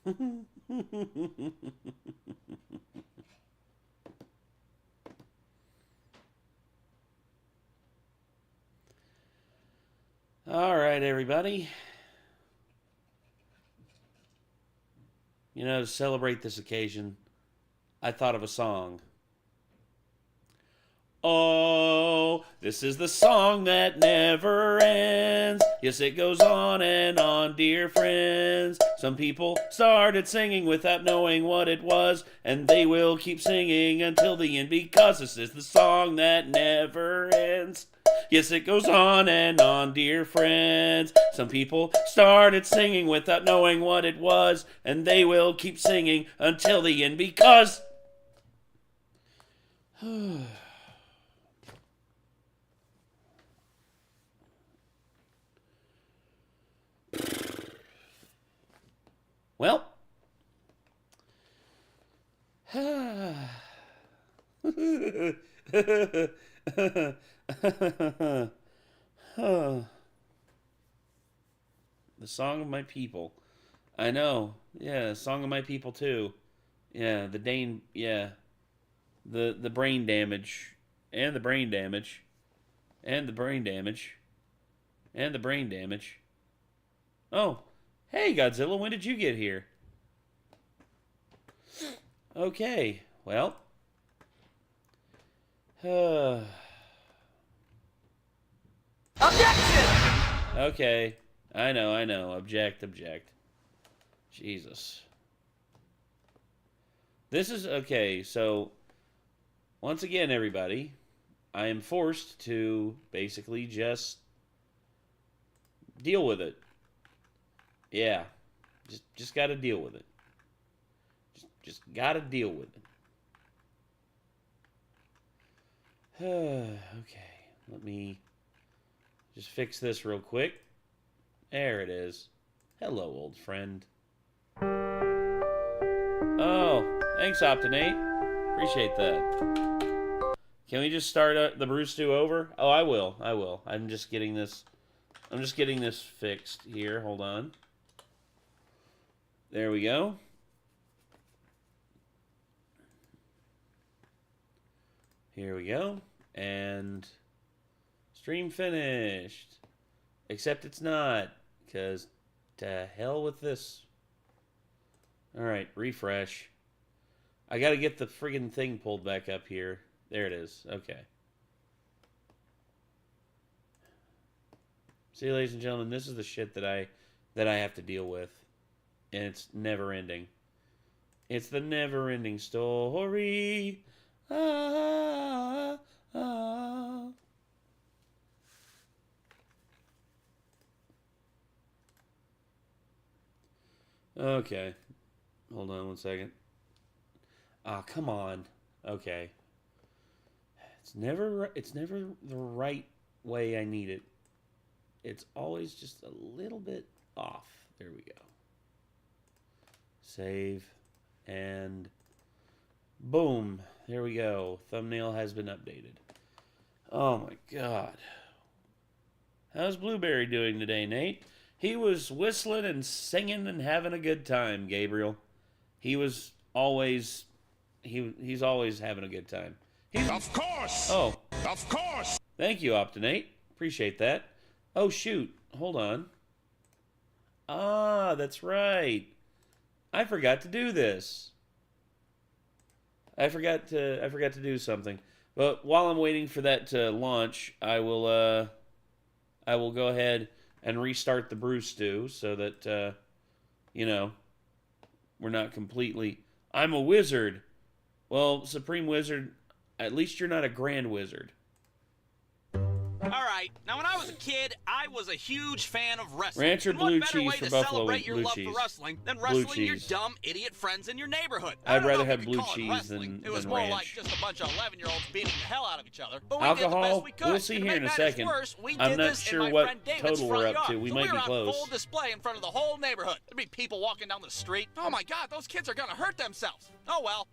All right, everybody. You know, to celebrate this occasion, I thought of a song. Oh, this is the song that never ends. Yes, it goes on and on, dear friends. Some people started singing without knowing what it was, and they will keep singing until the end because this is the song that never ends. Yes, it goes on and on, dear friends. Some people started singing without knowing what it was, and they will keep singing until the end because... Well, the song of my people. I know. Yeah, song of my people too. Yeah, the Dane. Yeah, the brain damage and the brain damage and the brain damage and the brain damage. Oh. Hey, Godzilla, when did you get here? Okay, well. Objection! Okay, I know. Object. Jesus. This is, okay, so, once again, everybody, I am forced to basically just deal with it. Yeah, just got to deal with it. Just got to deal with it. Okay, let me just fix this real quick. There it is. Hello, old friend. Oh, thanks, Optinate. Appreciate that. Can we just start the brew stew over? Oh, I will. I'm just getting this fixed here. Hold on. There we go. Here we go. And stream finished. Except it's not, because to hell with this. Alright, refresh. I gotta get the friggin' thing pulled back up here. There it is. Okay. See, ladies and gentlemen, this is the shit that I have to deal with. And it's never ending. It's the never ending story. Ah, ah. Okay. Hold on one second. Ah, come on. Okay. It's never the right way I need it. It's always just a little bit off. There we go. Save. And boom. There we go. Thumbnail has been updated. Oh my god. How's Blueberry doing today, Nate? He was whistling and singing and having a good time, Gabriel. He was always... He's always having a good time. Of course! Oh. Of course! Thank you, Optinate. Appreciate that. Oh, shoot. Hold on. Ah, that's right. I forgot to do this. I forgot to do something. But while I'm waiting for that to launch, I will go ahead and restart the brew stew so that you know, we're not completely... I'm a wizard. Well, Supreme Wizard, at least you're not a Grand Wizard. Alright, now when I was a kid, I was a huge fan of wrestling. Ranch or and what blue better cheese way for to Buffalo celebrate your blue love cheese? for wrestling than Blue wrestling your cheese. dumb idiot friends in your neighborhood? I'd rather I have don't know if we blue could call it cheese wrestling. than It was than more ranch. like just a bunch of 11-year-olds beating the hell out of each other. But we did the Alcohol, best we could. we'll see And to here in make a matters second. worse, we I'm did not this in sure my what friend David's total front we're up yard. to. We so might we be were close. on full display in front of the whole neighborhood. There'd be people walking down the street. Oh my god, those kids are gonna hurt themselves. Oh well.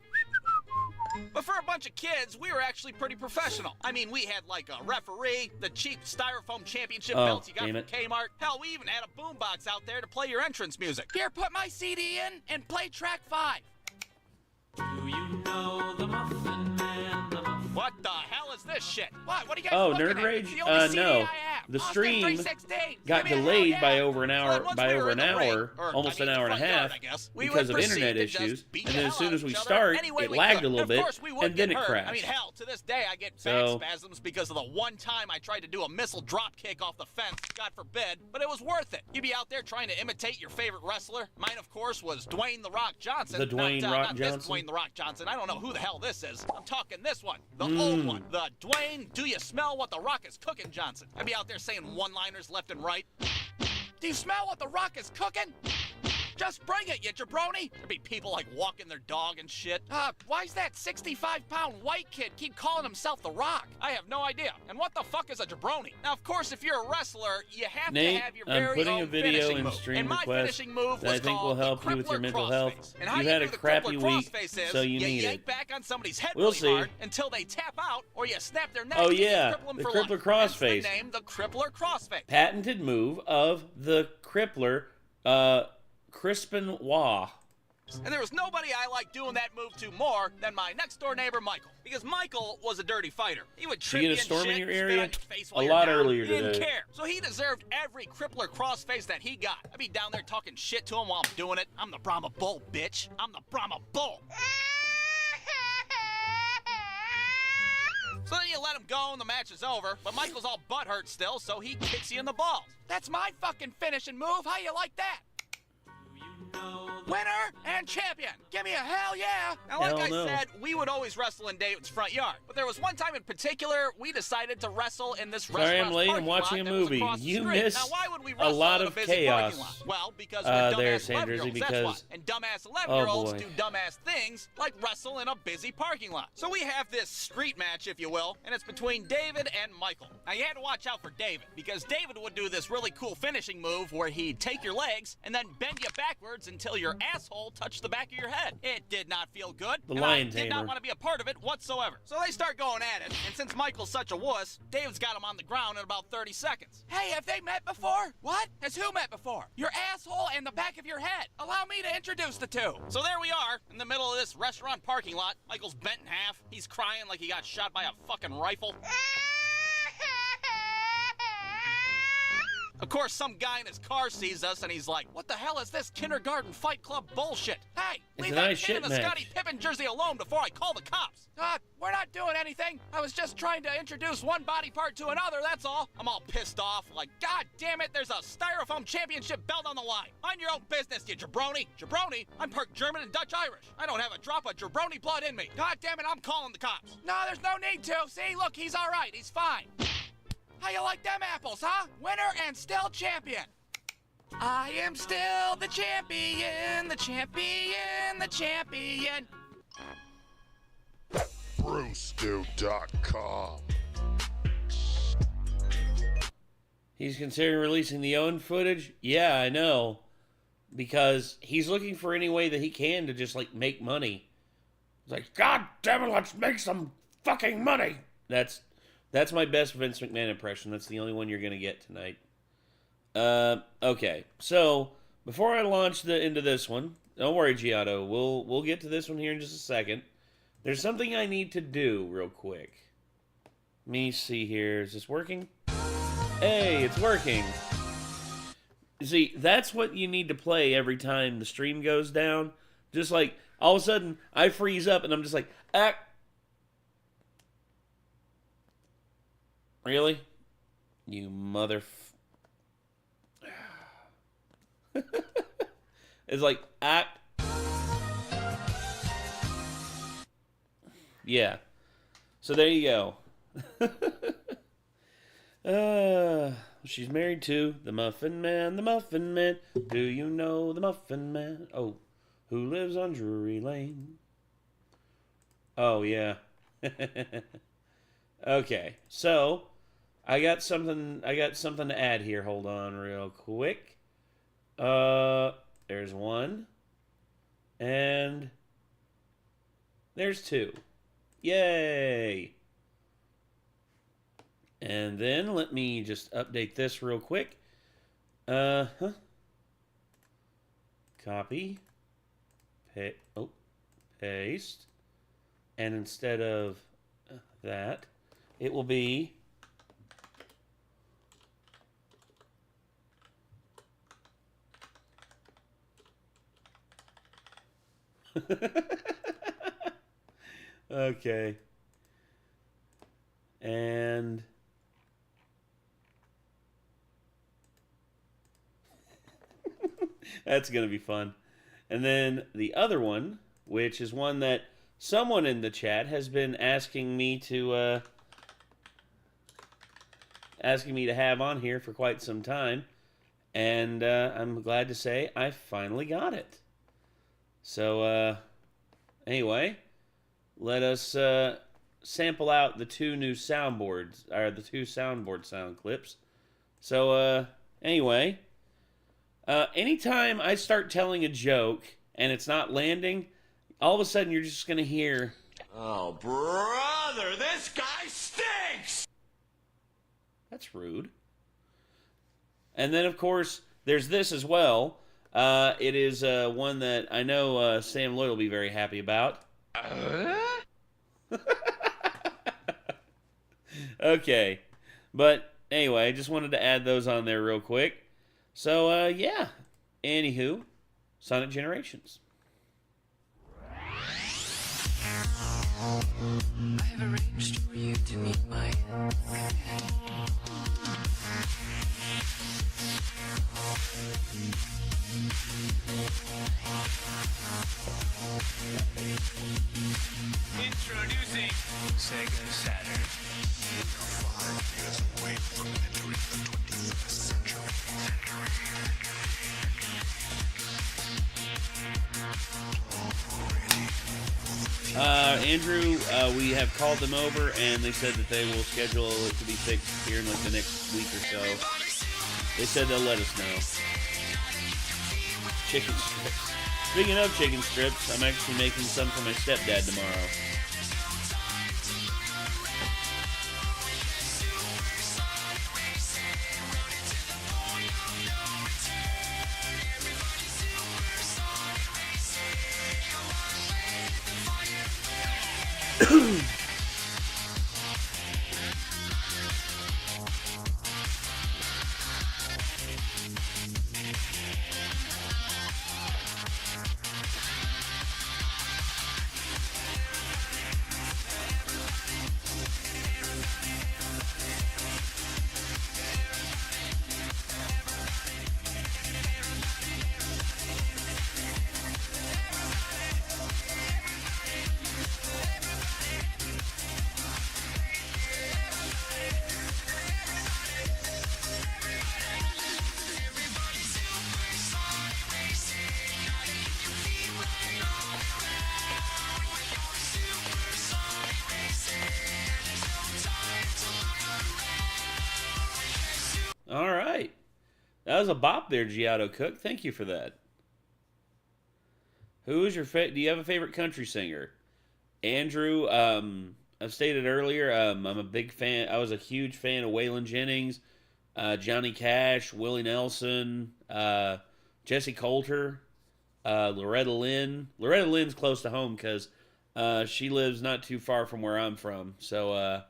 But for a bunch of kids, we were actually pretty professional. I mean, we had like a referee, the cheap styrofoam championship belts you got from Kmart. Hell, we even had a boombox out there to play your entrance music. Here, put my CD in and play track 5. Do you know the Muffin Man? The Muffin What the hell is this shit? What? What are you guys Oh, looking Nerd at? Rage? It's the only CD No. I have. The Austin stream 316. got Give me a delayed hell by yeah. over an So hour, then once we were in the ring, or, almost I mean, an hour and a the front yard, half, I guess, we because would of proceed internet to just issues. beat And the then as hell soon out as of we each other start, any way it we lagged could. a little Of bit, course, we would and then get it hurt. crashed. I mean, hell, to this day, I get back So- spasms because of the one time I tried to do a missile drop kick off the fence. God forbid, but it was worth it. You'd be out there trying to imitate your favorite wrestler. Mine, of course, was Dwayne "The Rock" Johnson. The Dwayne not, Rock not Johnson? This Dwayne "The Rock" Johnson. I don't know who the hell this is. I'm talking this one, the old one, the Dwayne "Do you smell what the Rock is cooking" Johnson. I'd be out there saying one-liners left and right. Do you smell what the Rock is cooking? Just bring it, you jabroni! There'd be people like walking their dog and shit. Why's that 65-pound white kid keep calling himself The Rock? I have no idea. And what the fuck is a jabroni? Now, of course, if you're a wrestler, you have Nate, to have your I'm very putting own a video finishing in move. stream And my request finishing move that I was think will called help the you with your crippler mental crossface. health. And how You've you had do a the crappy crippler week, crossface is so you need yank it. back on somebody's head We'll really see. hard until they tap out, or you snap their neck Oh, and you yeah, cripple them the for crippler life. crossface. Hence the name, the crippler crossface. Patented move of the crippler, Crispin Wah. And there was nobody I liked doing that move to more than my next-door neighbor, Michael. Because Michael was a dirty fighter. He would trip you you get a and storm in shit, your spit area? on your face A while you're lot down. earlier He didn't today. care. So he deserved every crippler crossface that he got. I'd be down there talking shit to him while I'm doing it. I'm the Brahma Bull, bitch. I'm the Brahma Bull. So then you let him go and the match is over, but Michael's all butthurt still, so he kicks you in the balls. That's my fucking finishing move. How you like that? Winner and champion. Give me a hell yeah. Now, like Hell no. I said, we would always wrestle in David's front yard. But there was one time in particular, we decided to wrestle in this Sorry restaurant's I'm late. I'm parking watching lot a that was movie. across the You street. miss Now, why would we a wrestle lot in of a busy parking chaos. lot? Well, because we're there, dumbass Sanders, 11-year-olds, that's because- why. And dumbass 11-year-olds boy. do dumbass things like wrestle in a busy parking lot. So we have this street match, if you will, and it's between David and Michael. Now, you had to watch out for David, because David would do this really cool finishing move where he'd take your legs and then bend you backwards until your asshole touched the back of your head. It did not feel good, The and lion I did tamer. not want to be a part of it whatsoever. So they start going at it, and since Michael's such a wuss, David's got him on the ground in about 30 seconds. Hey, have they met before? What? Has who met before? Your asshole and the back of your head. Allow me to introduce the two. So there we are, in the middle of this restaurant parking lot. Michael's bent in half. He's crying like he got shot by a fucking rifle. Of course, some guy in his car sees us and he's like, what the hell is this kindergarten fight club bullshit? Hey, It's leave a that nice kid in shit the match. Scottie Pippen jersey alone before I call the cops. We're not doing anything. I was just trying to introduce one body part to another, that's all. I'm all pissed off, like, God damn it, there's a styrofoam championship belt on the line. Mind your own business, you jabroni. Jabroni? I'm part German and Dutch Irish. I don't have a drop of jabroni blood in me. God damn it, I'm calling the cops. No, there's no need to. See, look, he's all right. He's fine. How you like them apples, huh? Winner and still champion. I am still the champion, the champion, the champion. Brewstew.com. He's considering releasing the own footage? Yeah, I know. Because he's looking for any way that he can to just, like, make money. He's like, God damn it, let's make some fucking money! That's my best Vince McMahon impression. That's the only one you're going to get tonight. Okay. So, before I launch into this one, don't worry, Giotto. We'll get to this one here in just a second. There's something I need to do real quick. Let me see here. Is this working? Hey, it's working. See, that's what you need to play every time the stream goes down. Just like, all of a sudden, I freeze up and I'm just like, ah. Really? You mother... It's like, ah. Yeah. So there you go. She's married to the Muffin Man, the Muffin Man. Do you know the Muffin Man? Oh, who lives on Drury Lane? Oh, yeah. Okay, so I got something to add here. Hold on real quick. There's one. And there's two. Yay! And then let me just update this real quick. Copy. Paste. And instead of that, it will be okay. And that's going to be fun. And then the other one, which is one that someone in the chat has been asking me to have on here for quite some time, and I'm glad to say I finally got it. So anyway, let us sample out the two new soundboards, or the two soundboard sound clips. So anyway, anytime I start telling a joke and it's not landing, all of a sudden you're just gonna hear, Oh, brother, this guy stinks! that's rude. And then, of course, there's this as well. It is one that I know Sam Lloyd will be very happy about. Okay. But anyway, I just wanted to add those on there real quick. So, yeah. Anywho, Sonic Generations. I have arranged for you to meet my Introducing Sega Saturn. 5 years away from entering the 21st century. Andrew, we have called them over, and they said that they will schedule it to be fixed here in like the next week or so. They said they'll let us know. Chicken strips. Speaking of chicken strips, I'm actually making some for my stepdad tomorrow. All right. That was a bop there, Giotto Cook. Thank you for that. Who is your do you have a favorite country singer? Andrew, I've stated earlier, I'm a big fan. I was a huge fan of Waylon Jennings, Johnny Cash, Willie Nelson, Jesse Coulter, Loretta Lynn. Loretta Lynn's close to home because she lives not too far from where I'm from. So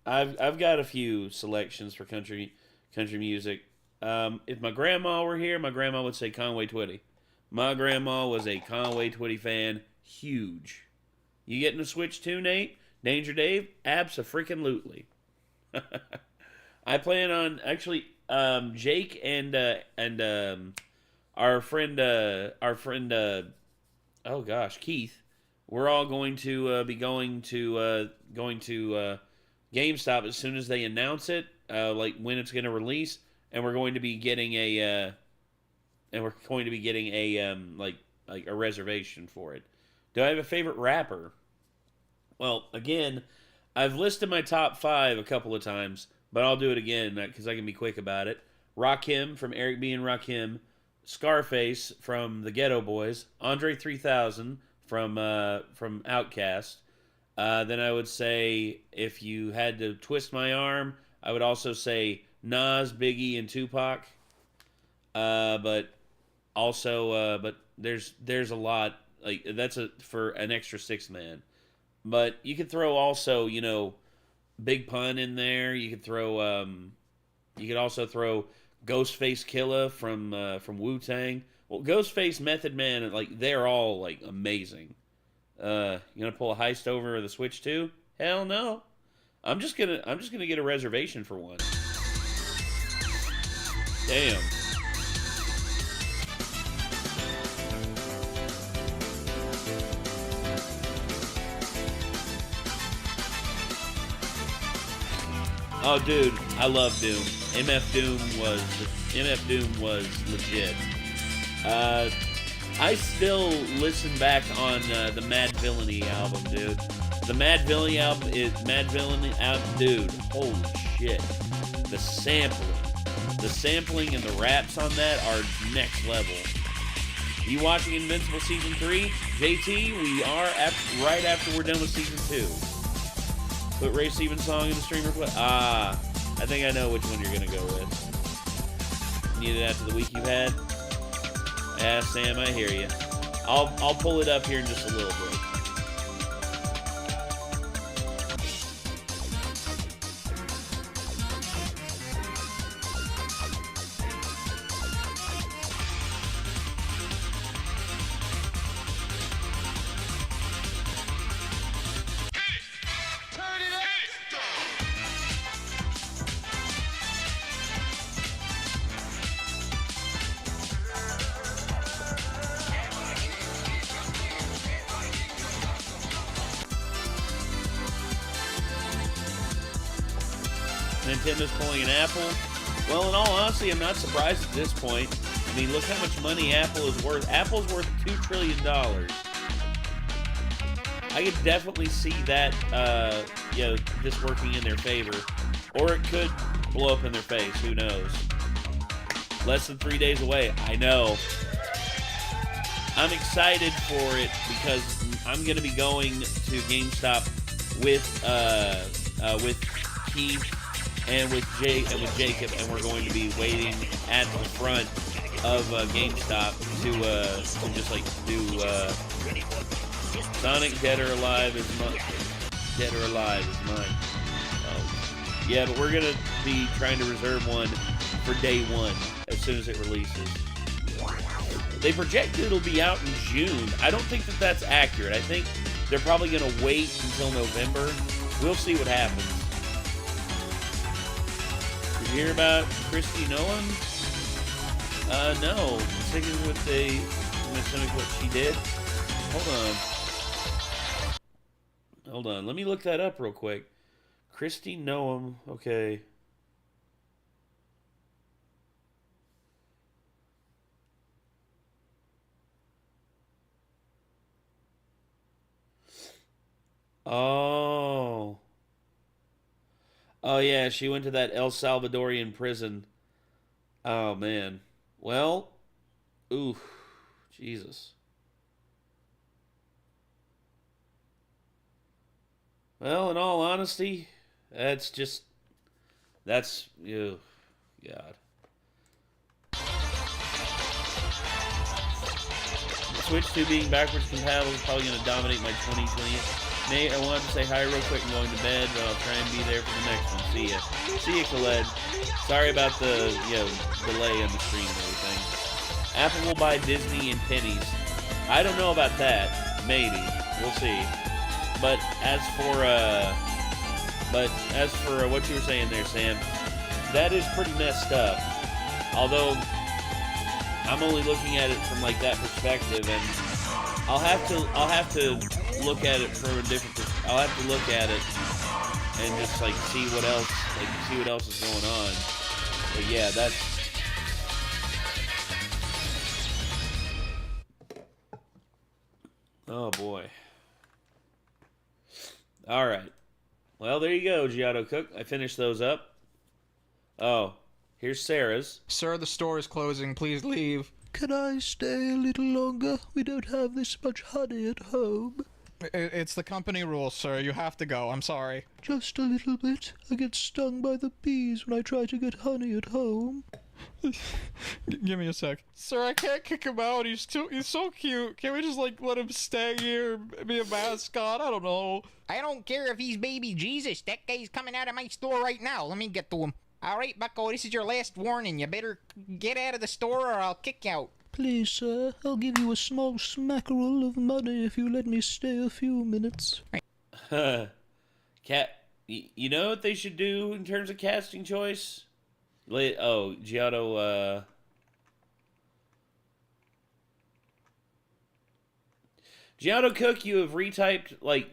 I've got a few selections for country music. If my grandma were here, my grandma would say Conway Twitty. My grandma was a Conway Twitty fan. Huge. You getting a Switch too, Nate? Danger Dave? Abso-freaking-lutely. I plan on, actually, Jake and our friend, oh gosh, Keith, we're all going to be going to GameStop as soon as they announce it, like when it's going to release, and we're going to be getting a like a reservation for it. Do I have a favorite rapper? Well, again, I've listed my top 5 a couple of times, but I'll do it again because I can be quick about it. Rakim from Eric B. and Rakim, Scarface from the Ghetto Boys, Andre 3000 from Outkast. Then I would say, if you had to twist my arm, I would also say Nas, Biggie, and Tupac. But also, but there's a lot, like, that's for an extra six man. But you could throw also, Big Pun in there. You could also throw Ghostface Killah from Wu Tang. Well, Ghostface, Method Man, like, they're all like amazing. You gonna pull a heist over the Switch too? Hell no. I'm just gonna get a reservation for one. Damn. Oh, dude, I love Doom. MF Doom was legit. I still listen back on the Mad Villainy album, dude. The Mad Villainy album, dude. Holy shit! The sampling, and the raps on that are next level. You watching Invincible season 3, JT? We are right after we're done with season 2. Put Ray Stevens' song in the streamer play. I think I know which one you're gonna go with. Need it after the week you've had. Yeah, Sam, I hear you. I'll pull it up here in just a little bit. Nintendo's pulling an Apple. Well, in all honesty, I'm not surprised at this point. I mean, look how much money Apple is worth. Apple's worth $2 trillion. I could definitely see that, this working in their favor. Or it could blow up in their face. Who knows? Less than 3 days away. I know. I'm excited for it because I'm going to be going to GameStop with Keith and with Jacob, and we're going to be waiting at the front of GameStop to just like do Sonic Dead or Alive is mine. Dead or Alive is mine. Yeah, but we're gonna be trying to reserve one for day one as soon as it releases. They project it'll be out in June. I don't think that that's accurate. I think they're probably gonna wait until November. We'll see what happens. Did you hear about Christy Nolan? No. Sticking with what she did. Hold on. Let me look that up real quick. Christy Nolan. Okay. Oh. Oh, yeah, she went to that El Salvadorian prison. Oh, man. Well, ooh, Jesus. Well, in all honesty, that's, ew, God. Switch 2 being backwards compatible is probably going to dominate my 2020. Nate, I wanted to say hi real quick. I'm going to bed, but I'll try and be there for the next one. See ya. See ya, Khaled. Sorry about the delay on the stream and everything. Apple will buy Disney in pennies. I don't know about that. Maybe. We'll see. But as for what you were saying there, Sam, that is pretty messed up. Although I'm only looking at it from like that perspective, and I'll have to look at it from a different perspective. I'll have to look at it and just like see what else is going on. But yeah, that's oh boy. All right. Well, there you go, Giotto Cook. I finished those up. Oh, Here's Sarah's. Sir, the store is closing. Please leave. Can I stay a little longer? We don't have this much honey at home. It's the company rules, sir. You have to go. I'm sorry. Just a little bit. I get stung by the bees when I try to get honey at home. Give me a sec. Sir, I can't kick him out. He's so cute. Can't we just, like, let him stay here, be a mascot? I don't know. I don't care if he's baby Jesus. That guy's coming out of my store right now. Let me get to him. All right, Bucko, this is your last warning. You better get out of the store or I'll kick you out. Please, sir, I'll give you a small smackerel of money if you let me stay a few minutes. Cat, you know what they should do in terms of casting choice? Giotto, Giotto Cook, you have retyped, like,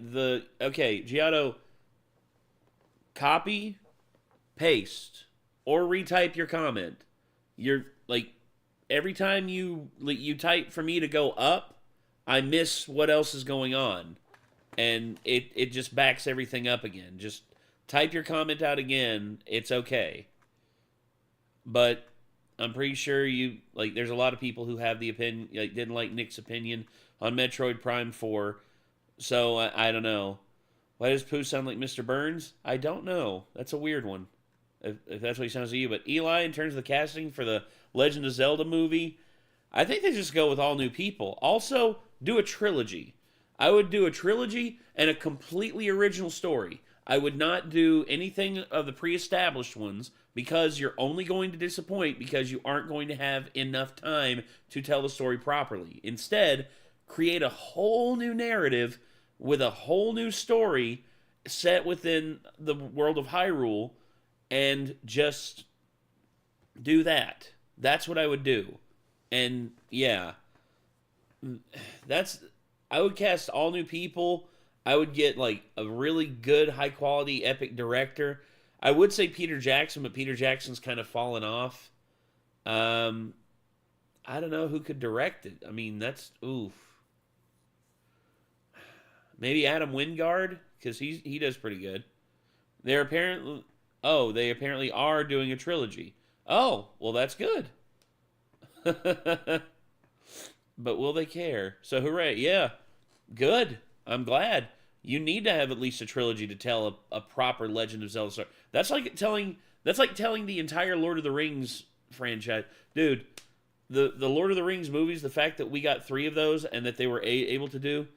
Giotto, copy, paste, or retype your comment. You're, like, every time you type for me to go up, I miss what else is going on. And it just backs everything up again. Just type your comment out again. It's okay. But I'm pretty sure there's a lot of people who have the opinion, didn't like Nick's opinion on Metroid Prime 4. So, I don't know. Why does Pooh sound like Mr. Burns? I don't know. That's a weird one. If that's what he sounds to you. But Eli, in terms of the casting for the Legend of Zelda movie, I think they just go with all new people. Also, do a trilogy. I would do a trilogy and a completely original story. I would not do anything of the pre-established ones because you're only going to disappoint because you aren't going to have enough time to tell the story properly. Instead, create a whole new narrative with a whole new story set within the world of Hyrule and just do that. That's what I would do. And yeah, I would cast all new people. I would get like a really good, high quality, epic director. I would say Peter Jackson, but Peter Jackson's kind of fallen off. I don't know who could direct it. I mean, that's oof. Maybe Adam Wingard, because he does pretty good. They apparently are doing a trilogy. Oh, well, that's good. But will they care? So hooray! Yeah, good. I'm glad. You need to have at least a trilogy to tell a proper Legend of Zelda story. That's like telling the entire Lord of the Rings franchise, dude. The Lord of the Rings movies. The fact that we got 3 of those and that they were able to do.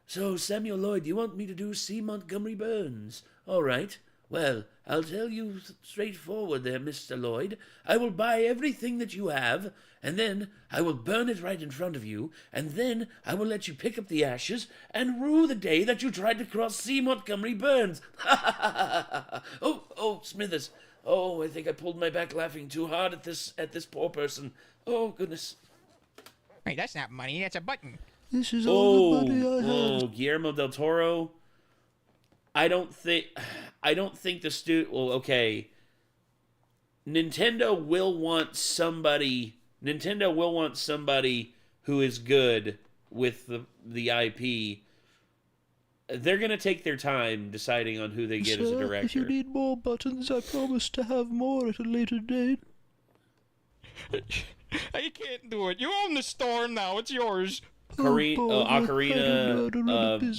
So, Samuel Lloyd, you want me to do C. Montgomery Burns? All right. Well, I'll tell you straightforward there, Mr. Lloyd. I will buy everything that you have, and then I will burn it right in front of you, and then I will let you pick up the ashes and rue the day that you tried to cross C. Montgomery Burns. Oh, Smithers. Oh, I think I pulled my back laughing too hard at this poor person. Oh, goodness. Hey, that's not money. That's a button. This is all the money I have. Oh, Guillermo del Toro. I don't think the studio. Well, okay. Nintendo will want somebody who is good with the IP. They're gonna take their time deciding on who they get as a director. If you need more buttons, I promise to have more at a later date. I can't do it. You own the store now. It's yours. Ocarina,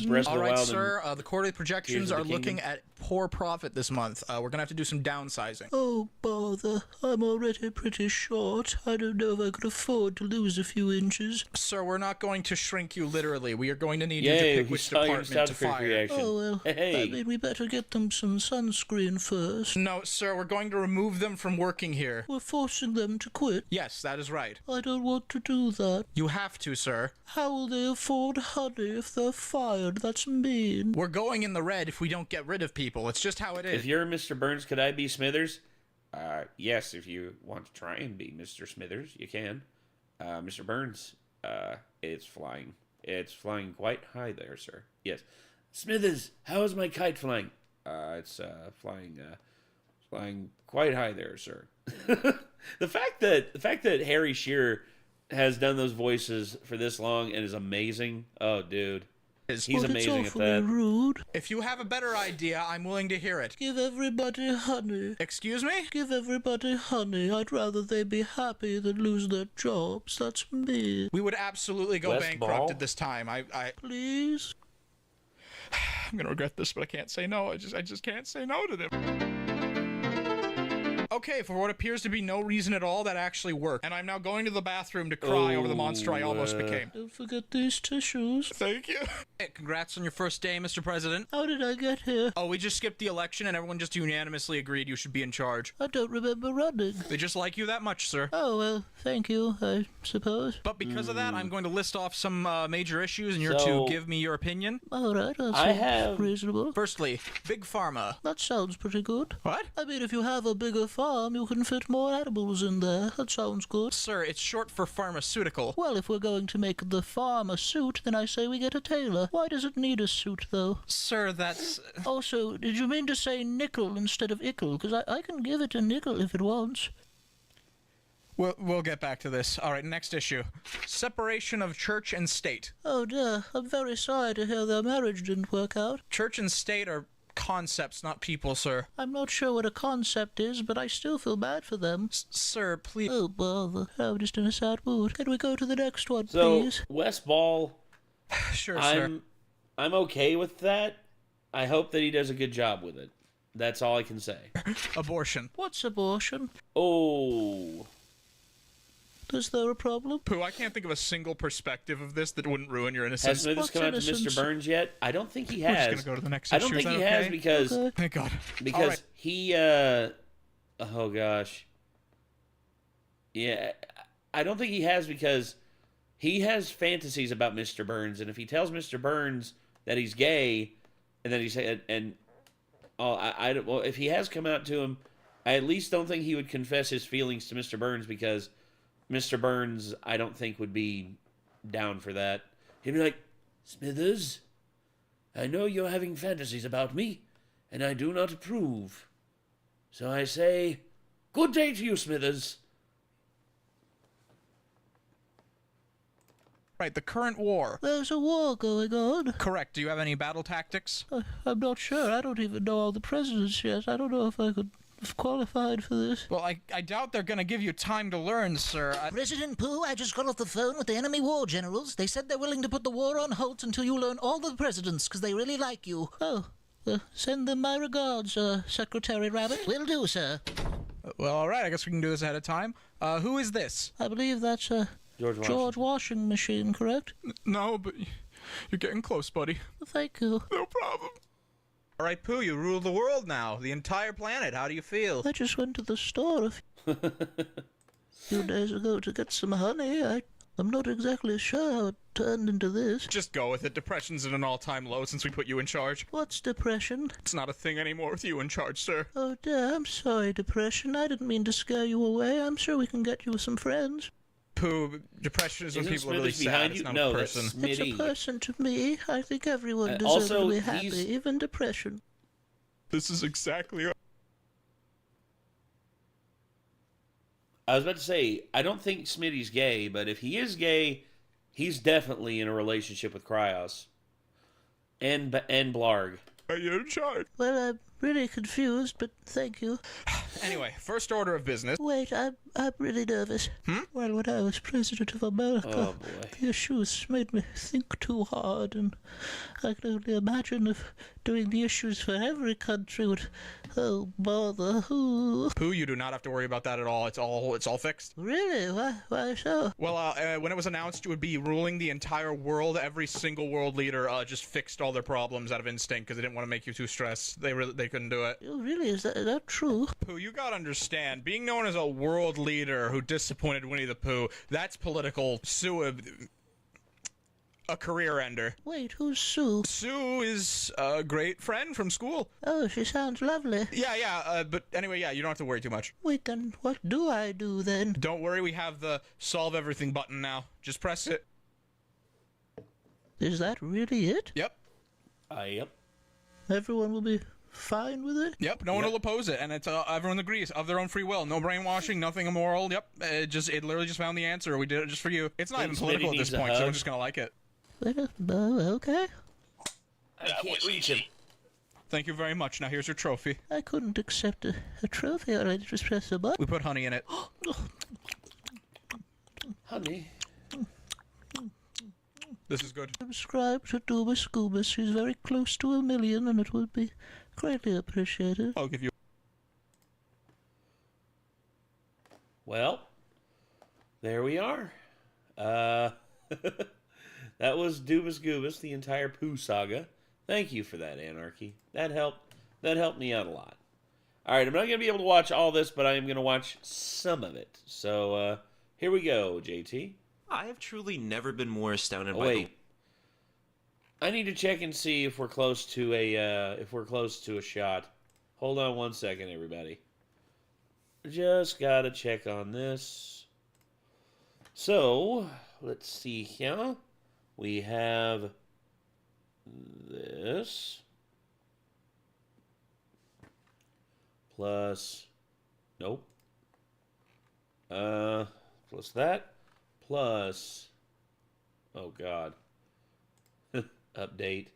Breath of All the right, Wild. sir. The quarterly projections Tears of are the looking Kingdom. at poor profit this month. We're gonna have to do some downsizing. Oh, bother. I'm already pretty short. I don't know if I could afford to lose a few inches. Sir, we're not going to shrink you literally. We are going to need you to Yay, pick we which saw your department to South Korea fire. reaction. Oh, well, Hey. I mean, we better get them some sunscreen first. No, sir, we're going to remove them from working here. We're forcing them to quit. Yes, that is right. I don't want to do that. You have to, sir. How will they afford honey if they're fired? That's mean. We're going in the red if we don't get rid of people. It's just how it is. If you're Mr. Burns, could I be Smithers? Yes, if you want to try and be Mr. Smithers, you can. Mr. Burns, it's flying. It's flying quite high there, sir. Yes. Smithers, how is my kite flying? It's flying quite high there, sir. The fact that Harry Shearer has done those voices for this long and is amazing. Oh, dude. He's But amazing it's at awfully that. rude. If you have a better idea, I'm willing to hear it. Give everybody honey. Excuse me? Give everybody honey. I'd rather they be happy than lose their jobs. That's me. We would absolutely go West bankrupt Ball? at this time. Please? I'm gonna regret this, but I can't say no. I just can't say no to them. Okay, for what appears to be no reason at all, that actually worked. And I'm now going to the bathroom to cry over the monster I almost became. Don't forget these tissues. Thank you. Hey, congrats on your first day, Mr. President. How did I get here? Oh, we just skipped the election and everyone just unanimously agreed you should be in charge. I don't remember running. They just like you that much, sir. Oh, well, thank you, I suppose. But because of that, I'm going to list off some major issues and you're So- to give me your opinion. All right, that I sounds have- reasonable. Firstly, Big Pharma. That sounds pretty good. What? I mean, if you have a bigger farm, you can fit more animals in there. That sounds good. Sir, it's short for pharmaceutical. Well, if we're going to make the farm a suit, then I say we get a tailor. Why does it need a suit, though? Sir, that's... Also, did you mean to say nickel instead of ickle? Because I can give it a nickel if it wants. We'll get back to this. All right, next issue. Separation of church and state. Oh dear, I'm very sorry to hear their marriage didn't work out. Church and state are concepts, not people, sir. I'm not sure what a concept is, but I still feel bad for them. Sir, please... Oh, bother. I'm just in a sad mood. Can we go to the next one, So, please? West Ball, Sure, sir. I'm okay with that. I hope that he does a good job with it. That's all I can say. Abortion. What's abortion? Oh. Is there a problem? Pooh, I can't think of a single perspective of this that wouldn't ruin your Has innocence. Smithers What's come out to innocence? Mr. Burns yet? I don't think he We're has. just gonna go to the next I issue. don't think Is he that has okay? because Okay. Thank God. because All right. he oh gosh. Yeah, I don't think he has because he has fantasies about Mr. Burns, and if he tells Mr. Burns that he's gay, and then he said well, if he has come out to him, I at least don't think he would confess his feelings to Mr. Burns because Mr. Burns, I don't think, would be down for that. He'd be like, Smithers, I know you're having fantasies about me, and I do not approve. So I say, good day to you, Smithers. Right, the current war. There's a war going on. Correct. Do you have any battle tactics? I'm not sure. I don't even know all the presidents yet. I don't know if I could have qualified for this. Well, I doubt they're gonna give you time to learn, sir. President Pooh, I just got off the phone with the enemy war generals. They said they're willing to put the war on hold until you learn all the presidents, because they really like you. Oh, send them my regards, Secretary Rabbit. Will do, sir. Well, all right. I guess we can do this ahead of time. Who is this? I believe that's George Washing Machine, correct? No, but you're getting close, buddy. Thank you. No problem. All right, Pooh, you rule the world now, the entire planet. How do you feel? I just went to the store a few days ago to get some honey. I'm not exactly sure how it turned into this. Just go with it. Depression's at an all-time low since we put you in charge. What's depression? It's not a thing anymore with you in charge, sir. Oh dear, I'm sorry, depression. I didn't mean to scare you away. I'm sure we can get you some friends. Pooh, depression is when Isn't people are really Smithers sad. behind It's you? not No, a that's person. It's a Smitty. person to me. I think everyone deserves also, to be happy, he's- even depression. This is exactly... I was about to say, I don't think Smitty's gay, but if he is gay, he's definitely in a relationship with Cryos. And Blarg. You're in charge. Well, I'm really confused, but thank you. Anyway, first order of business. Wait, I'm really nervous. Well, when I was president of America, Oh, boy. the issues made me think too hard, and I can only imagine if doing the issues for every country would, oh, bother. Ooh. Pooh, you do not have to worry about that at all. It's all fixed. Really? Why so? Well, when it was announced you would be ruling the entire world, every single world leader just fixed all their problems out of instinct because they didn't want to make you too stressed. They couldn't do it. Oh, really? Is that true? Pooh, you gotta understand, being known as a world leader who disappointed Winnie the Pooh, that's political a career ender. Wait, who's Sue? Sue is a great friend from school. Oh, she sounds lovely. Yeah, but anyway, yeah, you don't have to worry too much. Wait, then what do I do then? Don't worry, we have the solve everything button now. Just press it. Is that really it? Yep. Yep. Everyone will be fine with it? Yep, no one will oppose it, and it's everyone agrees of their own free will. No brainwashing, nothing immoral. Yep, it literally just found the answer. We did it just for you. It's not Think even political Smitty at this needs a point, so hug? I'm just gonna like it. Okay. I can't reach him. Thank you very much. Now here's your trophy. I couldn't accept a trophy. I just pressed a button. We put honey in it. Honey. This is good. Subscribe to Dubus Goobus. He's very close to 1 million, and it would be greatly appreciated. I'll give you. Well, there we are. That was Dubus Goobus, the entire Pooh saga. Thank you for that, Anarchy. That helped me out a lot. All right, I'm not going to be able to watch all this, but I am going to watch some of it. So, here we go, JT. I have truly never been more astounded by Wait. I need to check and see if we're close to a shot. Hold on 1 second, everybody. Just got to check on this. So, let's see here. We have this plus nope plus that plus oh god update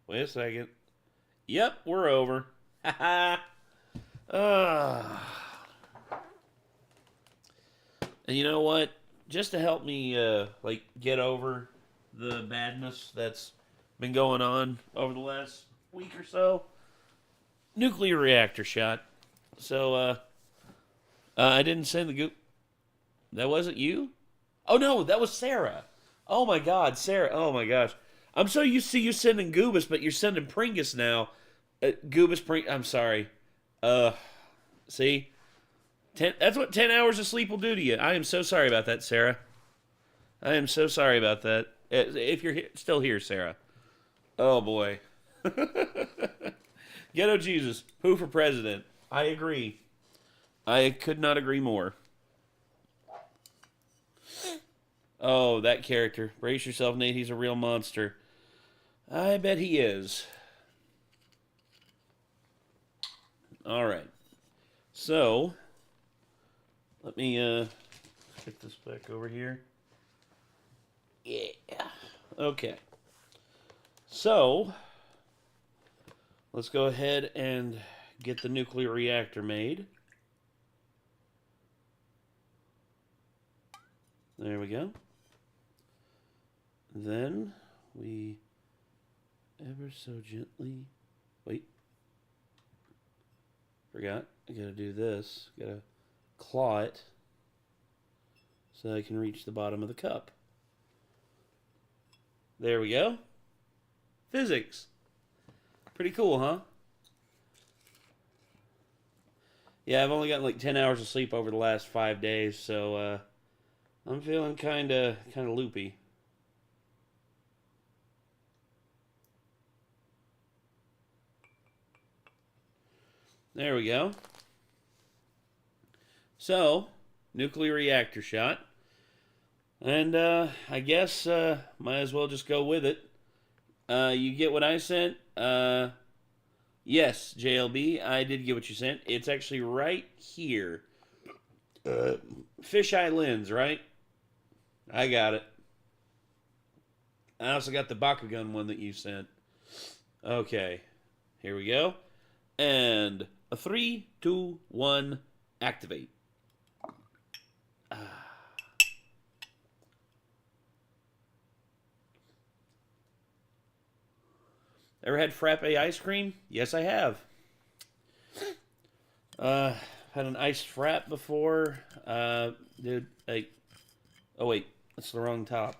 wait a second. Yep, we're over. Haha. And you know what? Just to help me, get over the badness that's been going on over the last week or so, nuclear reactor shot. So, I didn't send the goop. That wasn't you? Oh, no, that was Sarah. Oh, my God, Sarah. Oh, my gosh. I'm so used to you sending Goobus, but you're sending Pringus now. I'm sorry. See? That's what 10 hours of sleep will do to you. I am so sorry about that, Sarah. I am so sorry about that. If you're still here, Sarah. Oh, boy. Ghetto Jesus. Pooh for president. I agree. I could not agree more. Oh, that character. Brace yourself, Nate. He's a real monster. I bet he is. All right. So, let me get this back over here. Yeah. Okay. So, let's go ahead and get the nuclear reactor made. There we go. Then we ever so gently... Wait. Forgot. I gotta do this. Gotta claw it so I can reach the bottom of the cup. There we go. Physics. Pretty cool, huh? Yeah, I've only gotten like 10 hours of sleep over the last 5 days, so I'm feeling kind of loopy. There we go. So, nuclear reactor shot. And I guess might as well just go with it. You get what I sent? Yes, JLB, I did get what you sent. It's actually right here. Fisheye lens, right? I got it. I also got the Bakugan one that you sent. Okay, here we go. And a 3, 2, 1, activate. Ever had frappe ice cream? Yes, I have. Had an iced frappe before. Dude, like... Oh, wait. That's the wrong top.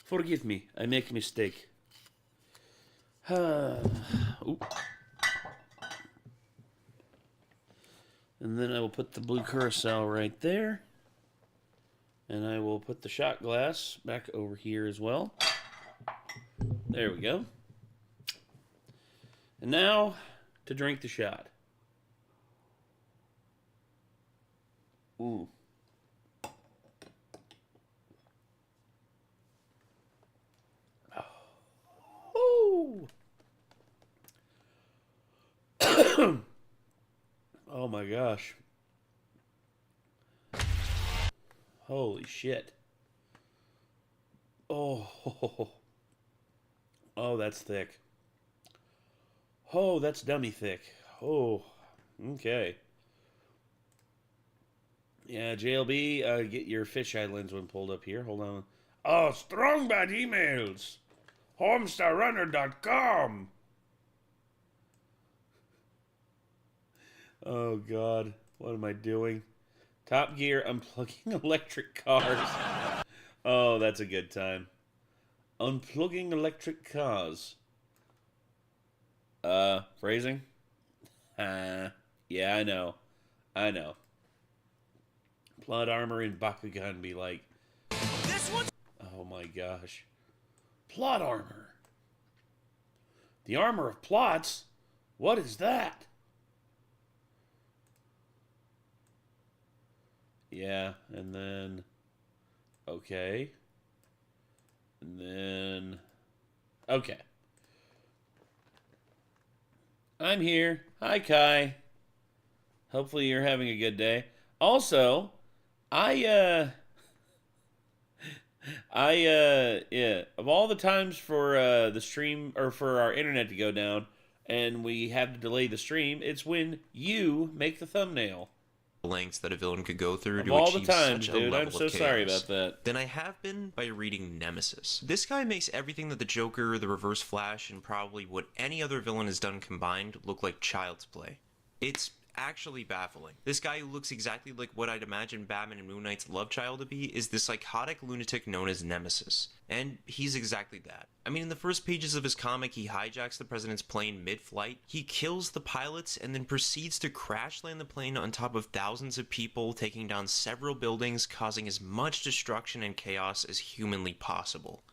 Forgive me. I make mistake. Oop. And then I will put the blue curacao right there. And I will put the shot glass back over here as well. There we go. And now, to drink the shot. Ooh. Oh. Oh my gosh. Holy shit. Oh. Oh, that's thick. Oh, that's dummy thick. Oh, okay. Yeah, JLB, get your fisheye lens one pulled up here. Hold on. Oh, strong bad emails. Homestarrunner.com. Oh, God. What am I doing? Top Gear, unplugging electric cars. Oh, that's a good time. Unplugging electric cars. Phrasing? Yeah, I know. I know. Plot armor in Bakugan be like... This one's... Oh my gosh. Plot armor. The armor of plots? What is that? Yeah, and then... Okay. And then... Okay. I'm here. Hi, Kai. Hopefully you're having a good day. Also, yeah, of all the times for the stream, or for our internet to go down, and we have to delay the stream, it's when you make the thumbnail. Lengths that a villain could go through Of to all the achieve times, such a dude, level I'm of so sorry chaos about that. than I have been by reading Nemesis. This guy makes everything that the Joker, the Reverse Flash, and probably what any other villain has done combined look like child's play. It's actually baffling. This guy who looks exactly like what I'd imagine Batman and Moon Knight's love child to be is the psychotic lunatic known as Nemesis. And he's exactly that. I mean, in the first pages of his comic, he hijacks the president's plane mid-flight, he kills the pilots, and then proceeds to crash land the plane on top of thousands of people, taking down several buildings, causing as much destruction and chaos as humanly possible.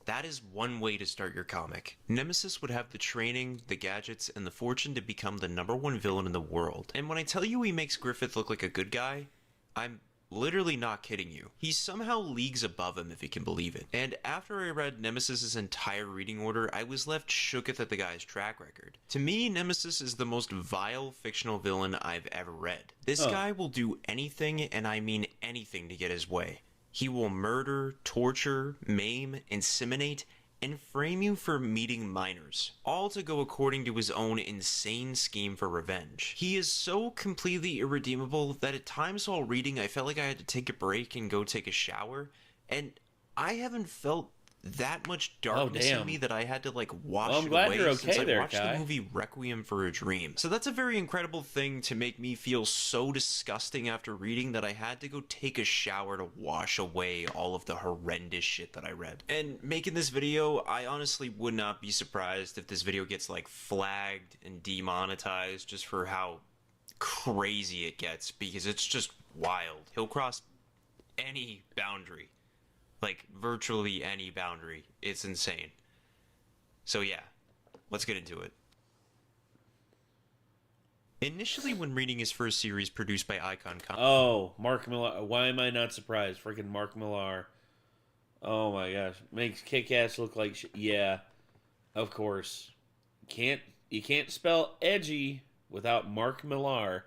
That is one way to start your comic. Nemesis would have the training, the gadgets, and the fortune to become the #1 villain in the world. And when I tell you he makes Griffith look like a good guy, I'm literally not kidding you. He's somehow leagues above him, if you can believe it. And after I read Nemesis's entire reading order, I was left shooketh at the guy's track record. To me, Nemesis is the most vile fictional villain I've ever read. This guy will do anything, and I mean anything, to get his way. He will murder, torture, maim, inseminate, and frame you for meeting minors, all to go according to his own insane scheme for revenge. He is so completely irredeemable that at times while reading I felt like I had to take a break and go take a shower, and I haven't felt that much darkness in me that I had to like wash it away since I watched the movie Requiem for a Dream. So that's a very incredible thing to make me feel so disgusting after reading that I had to go take a shower to wash away all of the horrendous shit that I read. And making this video, I honestly would not be surprised if this video gets like flagged and demonetized just for how crazy it gets, because it's just wild. He'll cross any boundary. Like, virtually any boundary. It's insane. So yeah, let's get into it. Initially, when reading his first series produced by Icon Comics... Oh, Mark Millar. Why am I not surprised? Freaking Mark Millar. Oh my gosh. Makes Kick-Ass look like shit. Yeah, of course. You can't spell edgy without Mark Millar.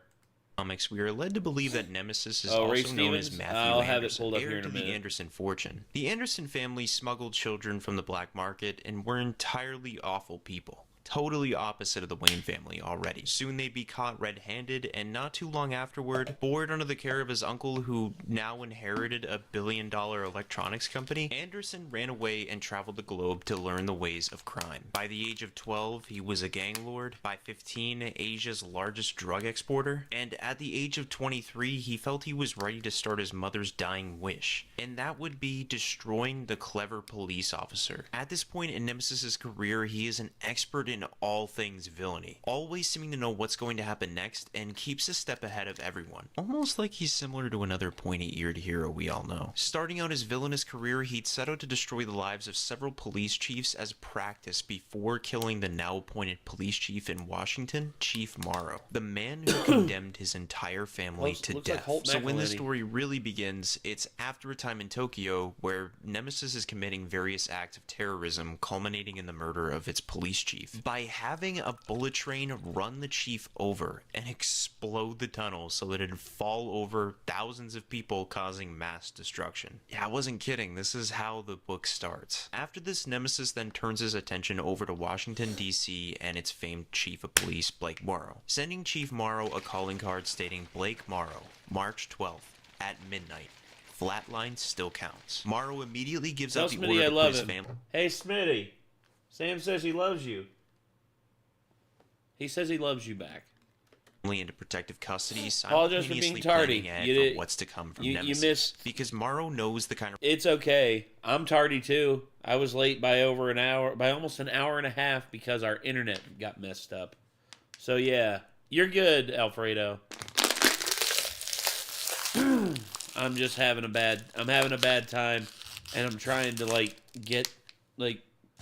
Comics, we are led to believe that Nemesis is also known as Matthew Anderson, heir to the Anderson fortune. The Anderson family smuggled children from the black market and were entirely awful people. Totally opposite of the Wayne family already. Soon they'd be caught red-handed, and not too long afterward, bored under the care of his uncle who now inherited a billion-dollar electronics company, Anderson ran away and traveled the globe to learn the ways of crime. By the age of 12, he was a gang lord. By 15, Asia's largest drug exporter. And at the age of 23, he felt he was ready to start his mother's dying wish, and that would be destroying the clever police officer. At this point in Nemesis's career, he is an expert in all things villainy, always seeming to know what's going to happen next, and keeps a step ahead of everyone. Almost like he's similar to another pointy-eared hero we all know. Starting out his villainous career, he'd set out to destroy the lives of several police chiefs as practice before killing the now-appointed police chief in Washington, Chief Morrow, the man who condemned his entire family to death. So when the story really begins, it's after a time in Tokyo where Nemesis is committing various acts of terrorism, culminating in the murder of its police chief. by having a bullet train run the chief over and explode the tunnel so that it'd fall over thousands of people, causing mass destruction. Yeah, I wasn't kidding. This is how the book starts. After this, Nemesis then turns his attention over to Washington, D.C. and its famed chief of police, Blake Morrow, sending Chief Morrow a calling card stating, "Blake Morrow, March 12th, at midnight. Flatline still counts." Morrow immediately gives out the Smitty, order I to put love his him. family Hey, Smitty. Sam says he loves you. He says he loves you back. into protective custody, Apologize for being simultaneously tardy. planning ahead You did- for what's to come from you Nemesis. missed- Because Morrow knows the kind of It's okay. I'm tardy too. I was late by over an hour, by almost an hour and a half because our internet got messed up. So yeah, you're good, Alfredo. I'm just having a bad time, and I'm trying to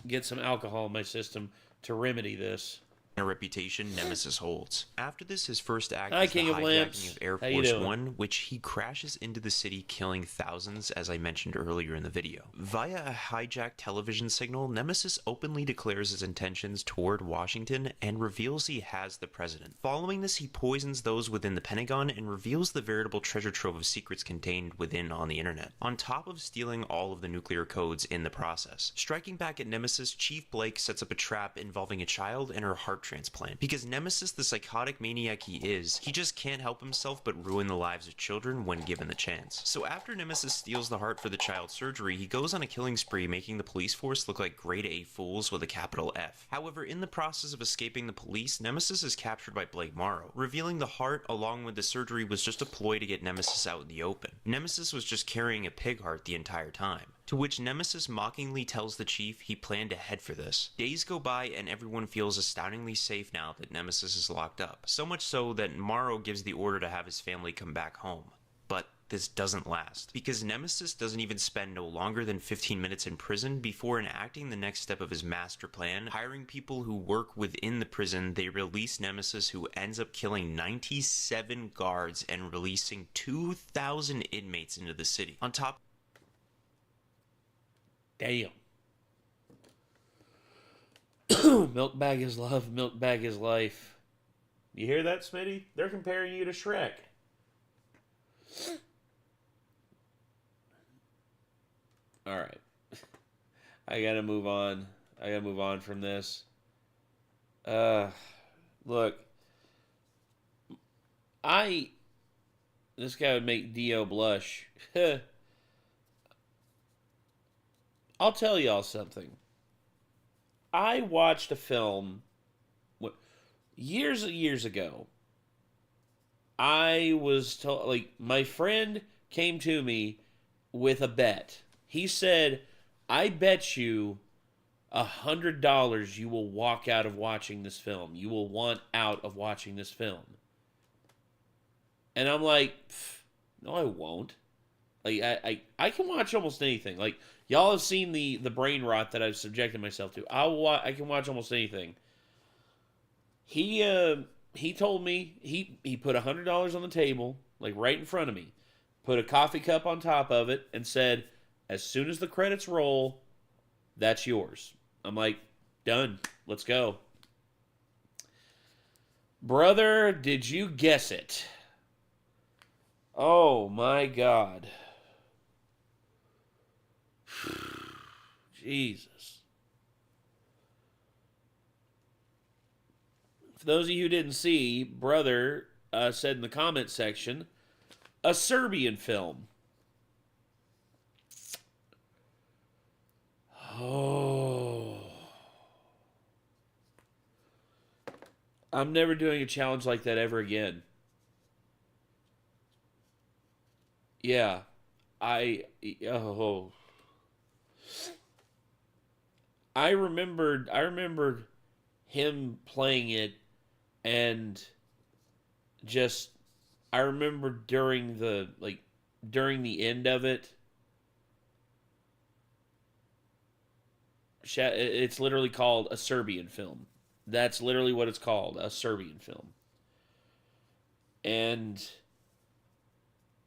get some alcohol in my system to remedy this. a reputation Nemesis holds. After this, his first act Hi, is King the of hijacking Lamps. of Air How you Force doing? One, which he crashes into the city, killing thousands, as I mentioned earlier in the video. Via a hijacked television signal, Nemesis openly declares his intentions toward Washington and reveals he has the president. Following this, he poisons those within the Pentagon and reveals the veritable treasure trove of secrets contained within on the internet, on top of stealing all of the nuclear codes in the process. Striking back at Nemesis, Chief Blake sets up a trap involving a child and her heart transplant. Because Nemesis, the psychotic maniac he is, he just can't help himself but ruin the lives of children when given the chance. So after Nemesis steals the heart for the child's surgery, he goes on a killing spree, making the police force look like grade A fools with a capital F. However, in the process of escaping the police, Nemesis is captured by Blake Morrow, revealing the heart along with the surgery was just a ploy to get Nemesis out in the open. Nemesis was just carrying a pig heart the entire time. To which Nemesis mockingly tells the chief he planned to head for this. Days go by and everyone feels astoundingly safe now that Nemesis is locked up. So much so that Morrow gives the order to have his family come back home. But this doesn't last, because Nemesis doesn't even spend no longer than 15 minutes in prison before enacting the next step of his master plan, hiring people who work within the prison. They release Nemesis, who ends up killing 97 guards and releasing 2,000 inmates into the city. On top Damn. Milk bag is love, milk bag is life. You hear that, Smitty? They're comparing you to Shrek. Alright. I gotta move on. I gotta move on from this. Look. This guy would make Dio blush. I'll tell y'all something. I watched a film years and years ago. I was told, like, my friend came to me with a bet. He said, I bet you $100 you will walk out of watching this film. You will want out of watching this film. And I'm like, no, I won't. Like, I can watch almost anything. Like, y'all have seen the brain rot that I've subjected myself to. I can watch almost anything. He told me he put $100 on the table, like right in front of me, put a coffee cup on top of it, and said, as soon as the credits roll, that's yours. I'm like, done. Let's go. Brother, did you guess it? Oh my God. Jesus. For those of you who didn't see, Brother said in the comment section, a Serbian film. Oh. I'm never doing a challenge like that ever again. Yeah. I remembered him playing it, and just I remember during the end of it, it's literally called a Serbian film. That's literally what it's called, a Serbian film. And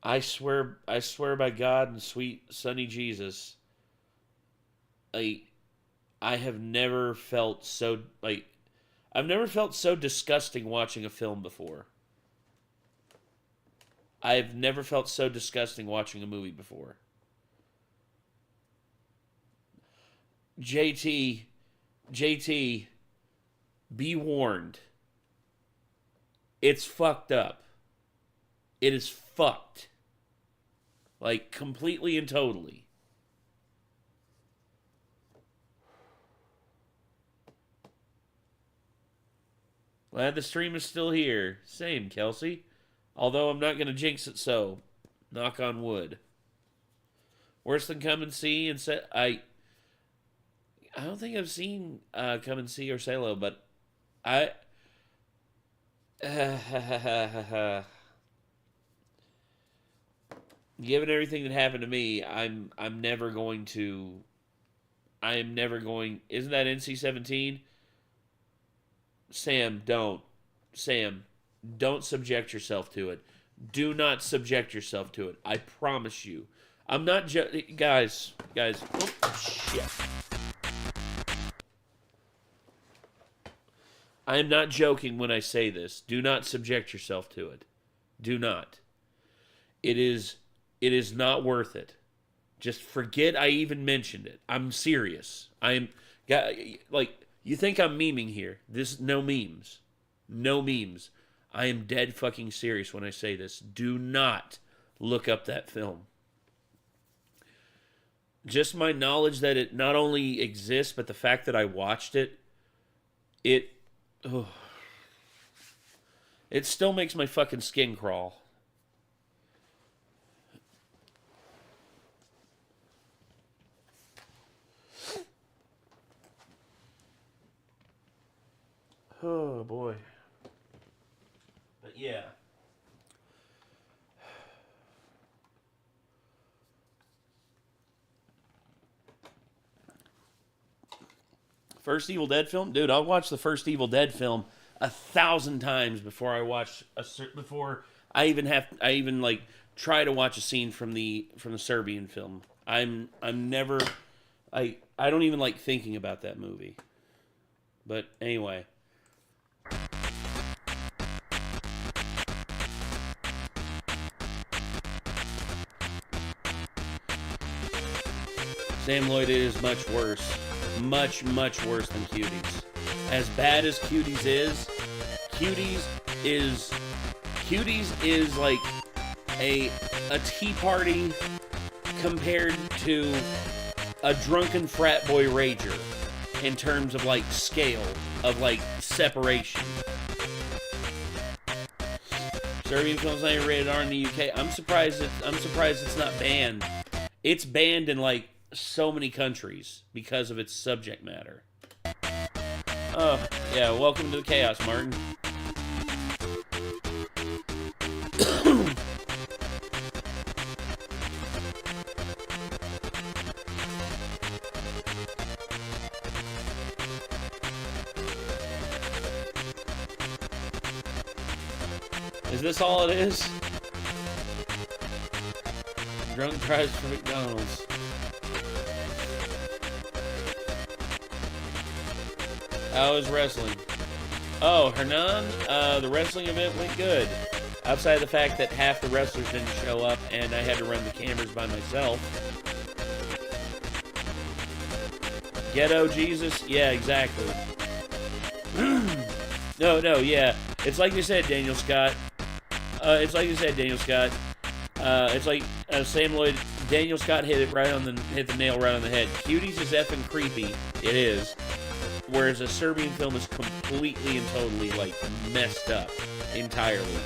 I swear by God and sweet sunny Jesus, I have never felt so, like, I've never felt so disgusting watching a film before. I've never felt so disgusting watching a movie before. JT, be warned. It's fucked up. It is fucked. Like, completely and totally. Glad the stream is still here. Same, Kelsey. Although I'm not going to jinx it, so knock on wood. Worse than Come and See and say I don't think I've seen Come and See or Salo, but given everything that happened to me, I'm never going to. I am never going. Isn't that NC-17? Sam, don't. Sam, don't subject yourself to it. Do not subject yourself to it. I promise you. I'm not guys. Oh, shit. I am not joking when I say this. Do not subject yourself to it. Do not. It is not worth it. Just forget I even mentioned it. I'm serious. You think I'm memeing here. No memes. No memes. I am dead fucking serious when I say this. Do not look up that film. Just my knowledge that it not only exists, but the fact that I watched it, it still makes my fucking skin crawl. Oh, boy. But yeah. First Evil Dead film? Dude, I'll watch the first Evil Dead film 1,000 times before I even like try to watch a scene from the Serbian film. I don't even like thinking about that movie. But anyway. Sam Lloyd is much worse. Much, much worse than Cuties. As bad as Cuties is like a tea party compared to a drunken frat boy rager in terms of like scale of like separation. Serbian films not even rated R in the UK. I'm surprised it's not banned. It's banned in like so many countries because of its subject matter. Oh, yeah, welcome to the chaos, Martin. Is this all it is? Drunk fries for McDonald's. How was wrestling? Oh, Hernan, the wrestling event went good. Outside of the fact that half the wrestlers didn't show up and I had to run the cameras by myself. Ghetto Jesus? Yeah, exactly. No, yeah. It's like you said, Daniel Scott. It's like Sam Lloyd. Daniel Scott hit the nail right on the head. Cuties is effing creepy. It is. Whereas a Serbian film is completely and totally, like, messed up. Entirely.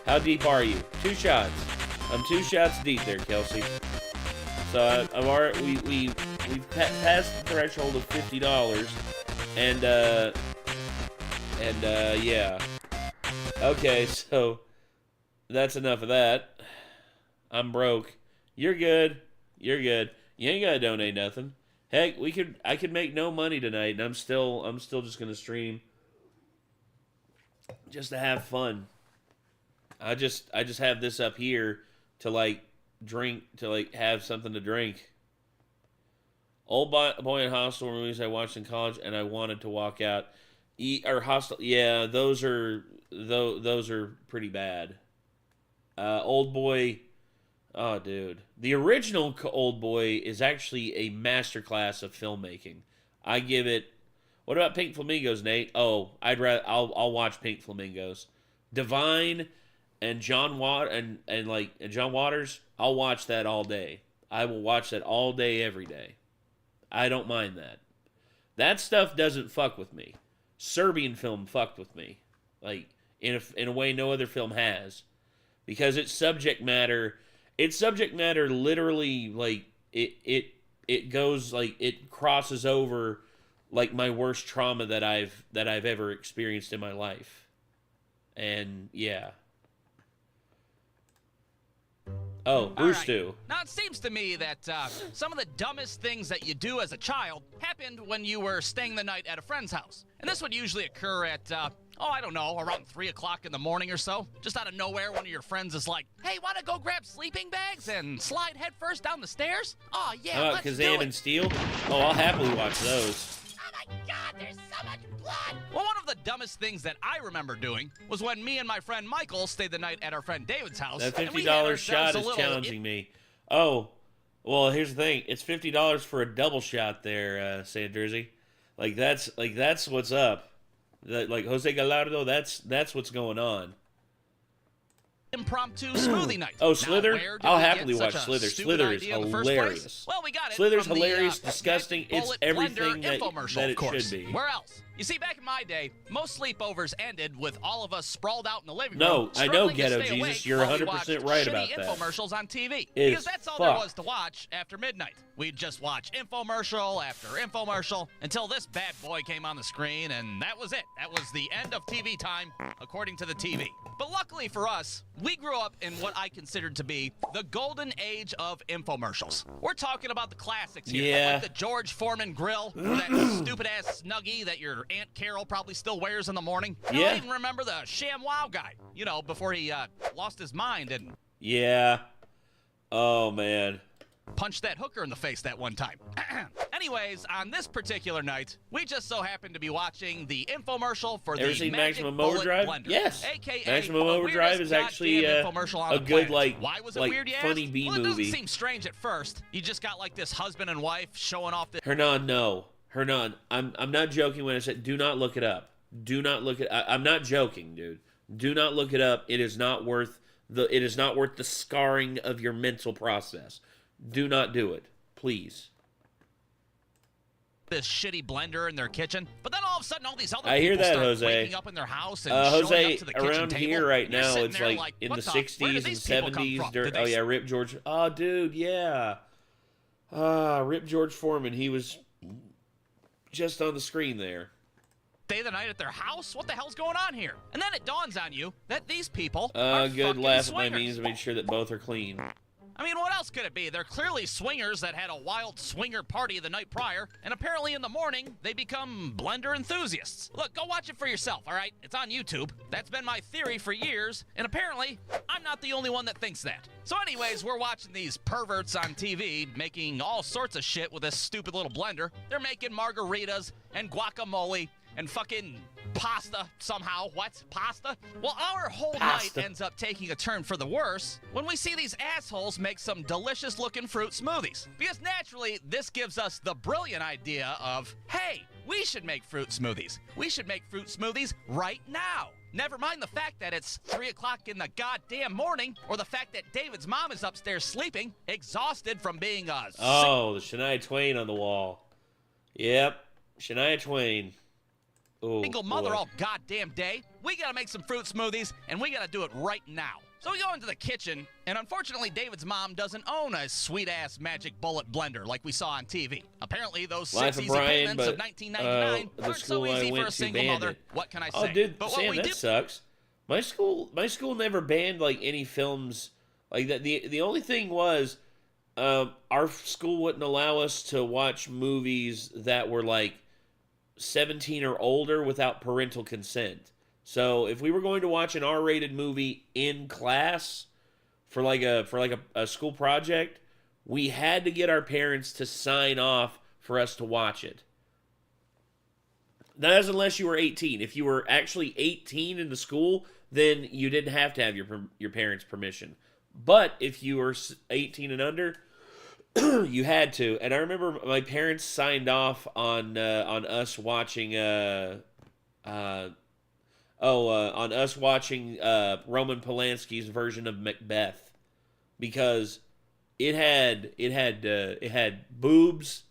How deep are you? 2 shots. I'm 2 shots deep there, Kelsey. So, we've passed the threshold of $50. Yeah. Okay, so, that's enough of that. I'm broke. You're good. You ain't gotta donate nothing. Heck, I could make no money tonight, and I'm still just gonna stream just to have fun. I just have this up here to like drink, to like have something to drink. Old Boy in Hostel movies I watched in college, and I wanted to walk out. Or Hostile. Yeah, those are pretty bad. Old Boy. Oh, dude, the original Old Boy is actually a masterclass of filmmaking. I give it. What about Pink Flamingos, Nate? Oh, I'll watch Pink Flamingos. Divine and John John Waters. I'll watch that all day. I will watch that all day, every day. I don't mind that. That stuff doesn't fuck with me. Serbian film fucked with me, like in a way no other film has, because its subject matter literally, like it goes, like, it crosses over like my worst trauma that I've ever experienced in my life. And yeah. Oh, Bruce do. Now, it seems to me that some of the dumbest things that you do as a child happened when you were staying the night at a friend's house. And this would usually occur at, I don't know, around 3 o'clock in the morning or so. Just out of nowhere, one of your friends is like, hey, want to go grab sleeping bags and slide headfirst down the stairs? Oh, yeah, let's do it. Kazam and Steel? Oh, I'll happily watch those. Oh, my God, there's so much blood! Well, one of the dumbest things that I remember doing was when me and my friend Michael stayed the night at our friend David's house. That $50 shot is challenging me. Oh, well, here's the thing. It's $50 for a double shot there, San Jersey. Like that's what's up. Like Jose Gallardo, that's what's going on. Impromptu smoothie night. Oh, Slither? I'll happily watch Slither. Slither is hilarious. Well, we got it. Slither's from hilarious, the, disgusting. It's everything that it should be. Where else? You see, back in my day, most sleepovers ended with all of us sprawled out in the living room. No, I know, Ghetto Jesus. You're 100% right about that. Infomercials on TV. Because that's all there was to watch after midnight. We'd just watch infomercial after infomercial until this bad boy came on the screen, and that was it. That was the end of TV time, according to the TV. But luckily for us, we grew up in what I considered to be the golden age of infomercials. We're talking about the classics here, like the George Foreman grill, or that stupid-ass Snuggie that your Aunt Carol probably still wears in the morning. Yeah. I even remember the ShamWow guy, before he lost his mind and... Yeah. Oh, man. Punched that hooker in the face that one time. Anyways, on this particular night, we just so happened to be watching the infomercial for Ever the seen Magic Maximum Bullet Overdrive? Blender. Yes. AKA Maximum Overdrive is actually a good, like, Why was it like weird, you funny asked? B Well, it movie. doesn't seem strange at first. You just got like this husband and wife showing off the... Hernan, no. Hernan, I'm not joking when I said do not look it up. Do not look it. I'm not joking, dude. Do not look it up. It is not worth the scarring of your mental process. Do not do it, please. This shitty blender in their kitchen, but then all of a sudden all these other I hear people that, start Jose. waking up in their house and showing Jose, up to the kitchen around table. here right You're now, sitting it's there like in what the where 60s did and these people come 70s. from? Did they Oh yeah, Rip George. Oh dude, yeah. Rip George Foreman. He was just on the screen there. stay the night at their house? What the hell's going on here? And then it dawns on you that these people are Good fucking laugh at my swingers. means to make sure that both are clean. I mean, what else could it be? They're clearly swingers that had a wild swinger party the night prior, and apparently in the morning, they become blender enthusiasts. Look, go watch it for yourself, all right? It's on YouTube. That's been my theory for years, and apparently, I'm not the only one that thinks that. So anyways, we're watching these perverts on TV making all sorts of shit with this stupid little blender. They're making margaritas and guacamole and fucking pasta somehow. What? Pasta? Well, our whole night ends up taking a turn for the worse when we see these assholes make some delicious looking fruit smoothies. Because naturally, this gives us the brilliant idea of, hey, we should make fruit smoothies. We should make fruit smoothies right now. Never mind the fact that it's 3 o'clock in the goddamn morning, or the fact that David's mom is upstairs sleeping, exhausted from being a... Oh, the Shania Twain on the wall. Yep, Shania Twain. Ooh, single mother all goddamn day. We gotta make some fruit smoothies, and we gotta do it right now. So we go into the kitchen, and unfortunately David's mom doesn't own a sweet-ass Magic Bullet blender like we saw on TV. Apparently those Life 6 of easy Brian, payments but, of 1999 the aren't school so I easy went for a to single banned mother. it. What can I say? Oh, dude, but Sam, what we that do... sucks. My school never banned, like, any films like that. The only thing was, our school wouldn't allow us to watch movies that were, like, 17 or older without parental consent. So if we were going to watch an R-rated movie in class for a school project, we had to get our parents to sign off for us to watch it. That is unless you were 18. If you were actually 18 in the school, then you didn't have to have your parents' permission. But if you were 18 and under, you had to. And I remember my parents signed off on us watching on us watching Roman Polanski's version of Macbeth, because it had boobs,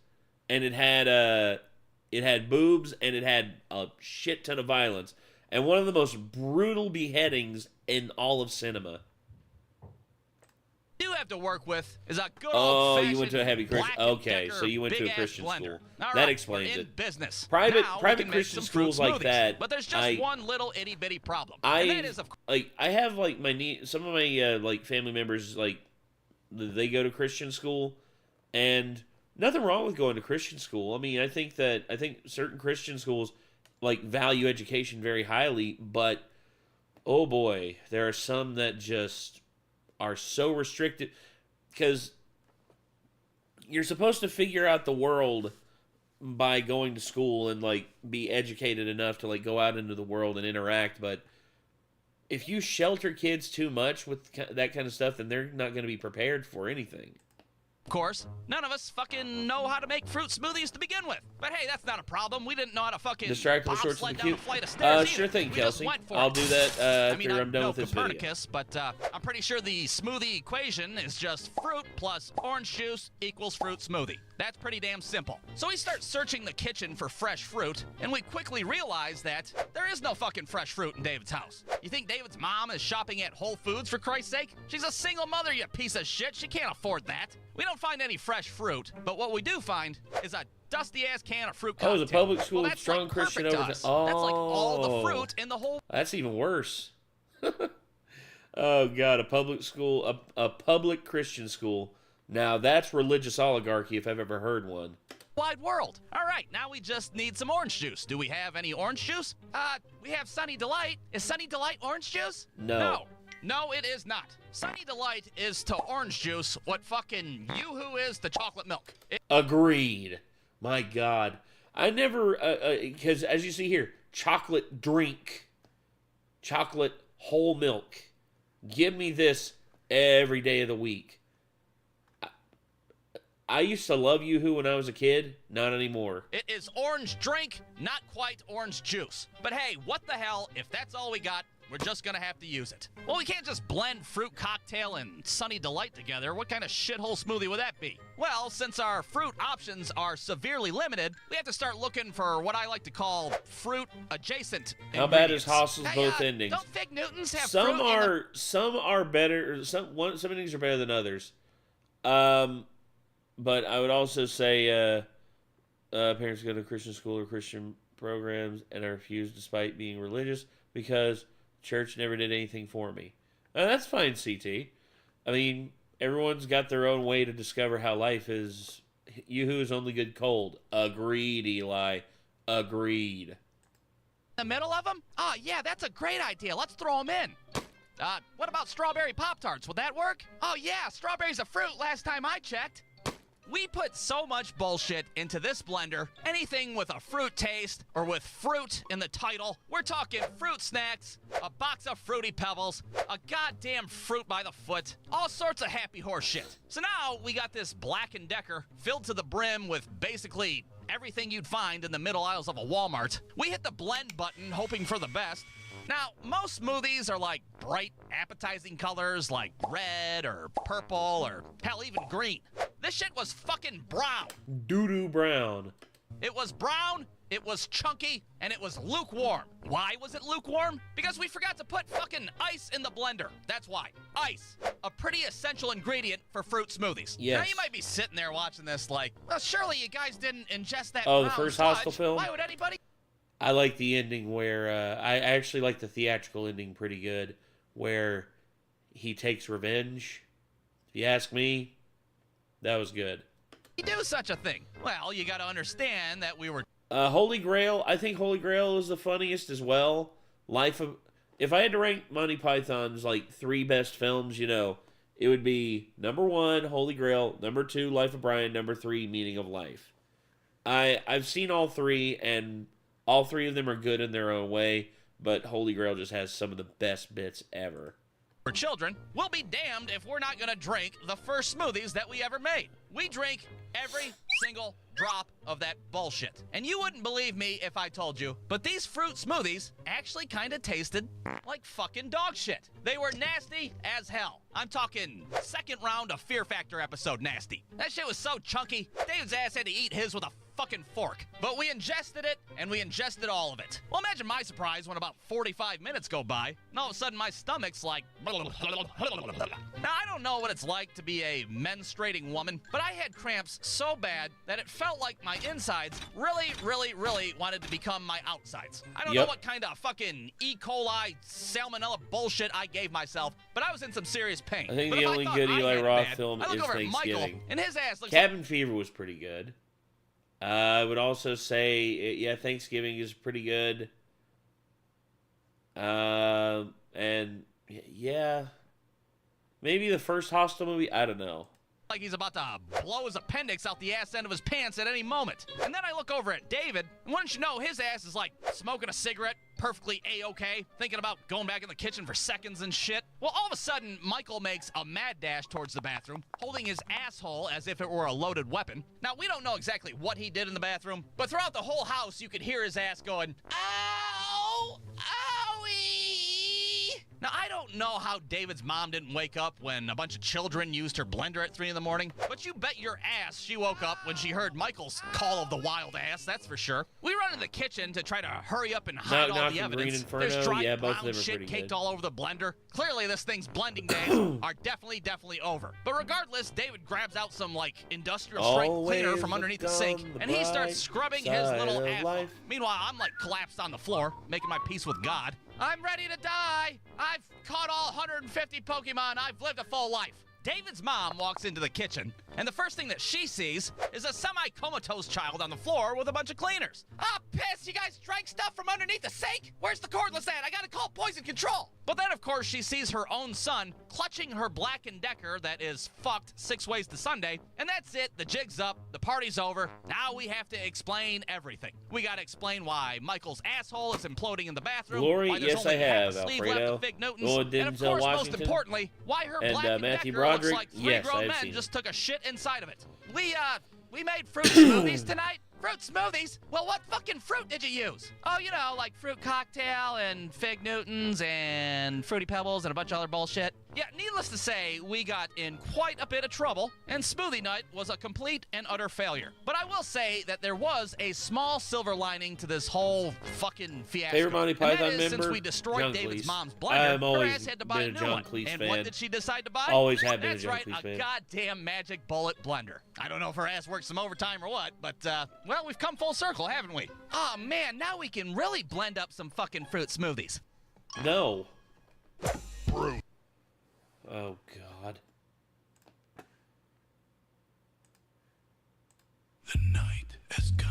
and it had a shit ton of violence, and one of the most brutal beheadings in all of cinema. You have to work with is a good Oh, old-fashioned you went to a heavy Christian. Black & Okay, Decker so you went to a big-ass Christian blender. school. All That right, explains we're in it. business. Private Now we private can make Christian some fruit schools like smoothies. that. But there's just one little itty bitty problem. I and that is, of like I have like some of my like family members, like they go to Christian school, and nothing wrong with going to Christian school. I mean, I think certain Christian schools like value education very highly, but oh boy, there are some that just are so restricted, because you're supposed to figure out the world by going to school and like be educated enough to like go out into the world and interact. But if you shelter kids too much with that kind of stuff, then they're not going to be prepared for anything. course, none of us fucking know how to make fruit smoothies to begin with. But hey, that's not a problem. We didn't know how to fucking Distractible shorts sled and down a cute. flight of stairs Sure either. thing, We just Kelsey. went for I'll it. do that I mean, after I'm I'm done no with this video. Copernicus, but I'm pretty sure the smoothie equation is just fruit plus orange juice equals fruit smoothie. That's pretty damn simple. So we start searching the kitchen for fresh fruit, and we quickly realize that there is no fucking fresh fruit in David's house. You think David's mom is shopping at Whole Foods, for Christ's sake? She's a single mother, you piece of shit. She can't afford that. We don't find any fresh fruit, but what we do find is a dusty-ass can of fruit cocktail. Oh, it's a public school well, with that's strong like Christian perfect to overtones. us. That's like all the fruit in the whole... That's even worse. Oh God, a public school, a public Christian school. Now that's religious oligarchy if I've ever heard one. wide world. All right, now we just need some orange juice. Do we have any orange juice? We have Sunny Delight. Is Sunny Delight orange juice? No. No, it is not. Sunny Delight is to orange juice what fucking Yoo-Hoo is to chocolate milk. Agreed. My God, I never because as you see here, chocolate drink, chocolate whole milk. Give me this every day of the week. I used to love Yoo-Hoo when I was a kid. Not anymore. It is orange drink, not quite orange juice. But hey, what the hell? If that's all we got, we're just gonna have to use it. Well, we can't just blend fruit cocktail and Sunny Delight together. What kind of shithole smoothie would that be? Well, since our fruit options are severely limited, we have to start looking for what I like to call fruit adjacent. How bad is ingredients. Haas's both endings? Don't Fig Newtons have Some fruit in the- some are better. Some endings are better than others. But I would also say parents go to Christian school or Christian programs and are refused despite being religious because church never did anything for me. That's fine, CT. I mean, everyone's got their own way to discover how life is. Yoo-Hoo is only good cold. Agreed, Eli. Agreed. the middle of them? Oh, yeah, that's a great idea. Let's throw them in. What about strawberry Pop-Tarts? Would that work? Oh, yeah, strawberry's a fruit last time I checked. We put so much bullshit into this blender. Anything with a fruit taste or with fruit in the title. We're talking fruit snacks, a box of Fruity Pebbles, a goddamn fruit by the foot, all sorts of happy horse shit. So now we got this Black & Decker filled to the brim with basically everything you'd find in the middle aisles of a Walmart. We hit the blend button hoping for the best. Now, most smoothies are like bright, appetizing colors like red or purple or hell, even green. This shit was fucking brown. Doo-doo brown. It was brown, it was chunky, and it was lukewarm. Why was it lukewarm? Because we forgot to put fucking ice in the blender. That's why. Ice. A pretty essential ingredient for fruit smoothies. Yes. Now you might be sitting there watching this like, well, surely you guys didn't ingest that Oh, the brown first sludge. Hostel film? Why would anybody? I like the ending where I actually like the theatrical ending pretty good, where he takes revenge. If you ask me, that was good. do such a thing? Well, you gotta understand that we were... Holy Grail, I think Holy Grail is the funniest as well. If I had to rank Monty Python's like 3 best films, you know, it would be number 1, Holy Grail, number 2, Life of Brian, number 3, Meaning of Life. I've seen all 3, and All three of them are good in their own way, but Holy Grail just has some of the best bits ever. For children, we'll be damned if we're not gonna drink the first smoothies that we ever made. We drink every single drop of that bullshit. And you wouldn't believe me if I told you, but these fruit smoothies actually kinda tasted like fucking dog shit. They were nasty as hell. I'm talking second round of Fear Factor episode nasty. That shit was so chunky, David's ass had to eat his with a fucking fork. But we ingested it, and we ingested all of it. Well, imagine my surprise when about 45 minutes go by, and all of a sudden my stomach's like... Now, I don't know what it's like to be a menstruating woman, but I had cramps so bad that it felt like my insides really wanted to become my outsides. I don't know what kind of fucking E. coli, salmonella bullshit I gave myself, but I was in some serious pain. I think but the only good Eli Roth film I look is over at Michael, Thanksgiving. and his ass looks Cabin Fever was pretty good. I would also say, yeah, Thanksgiving is pretty good. And yeah, maybe the first Hostel movie, I don't know. Like he's about to blow his appendix out the ass end of his pants at any moment. And then I look over at David, and wouldn't you know, his ass is like smoking a cigarette, perfectly A-okay, thinking about going back in the kitchen for seconds and shit. Well, all of a sudden, Michael makes a mad dash towards the bathroom, holding his asshole as if it were a loaded weapon. Now, we don't know exactly what he did in the bathroom, but throughout the whole house, you could hear his ass going, ow, owie. Now, I don't know how David's mom didn't wake up when a bunch of children used her blender at 3 in the morning, but you bet your ass she woke up when she heard Michael's call of the wild ass, that's for sure. We run into the kitchen to try to hurry up and hide all the evidence. There's dried brown shit caked all over the blender. Clearly, this thing's blending days are definitely over. But regardless, David grabs out some, like, industrial strength cleaner from underneath the sink, and he starts scrubbing his little asshole. Meanwhile, I'm, like, collapsed on the floor, making my peace with God. I'm ready to die. I've caught all 150 Pokemon. I've lived a full life. David's mom walks into the kitchen, and the first thing that she sees is a semi-comatose child on the floor with a bunch of cleaners. Ah, piss! You guys drank stuff from underneath the sink? Where's the cordless at? I gotta call poison control! But then, of course, she sees her own son clutching her Black & Decker that is fucked 6 ways to Sunday, and that's it. The jig's up. The party's over. Now we have to explain everything. We gotta explain why Michael's asshole is imploding in the bathroom. Glory, why there's yes, only I half have, a sleeve Alfredo. left of Fig Newtons, Oh, and of Denzel course, Washington. most importantly, why her And, Black & Matthew Decker looks Broderick. like 3 Yes, grown I've men seen just it. took a shit inside of it. We made fruit smoothies tonight. Fruit smoothies? Well, what fucking fruit did you use? Oh, you know, like fruit cocktail and Fig Newtons and Fruity Pebbles and a bunch of other bullshit. Yeah, needless to say, we got in quite a bit of trouble, and smoothie night was a complete and utter failure. But I will say that there was a small silver lining to this whole fucking fiasco. Favorite Monty Python and that is, member? since we destroyed John David's Cleese. mom's I've blender, her always ass had to buy a been a new John one. Cleese And fan. what did she decide to buy? Always have been a That's John right, Cleese a fan. goddamn magic bullet blender. I don't know if her ass worked some overtime or what, but, well, we've come full circle, haven't we? Oh, man, now we can really blend up some fucking fruit smoothies. No. Oh, God. The night has come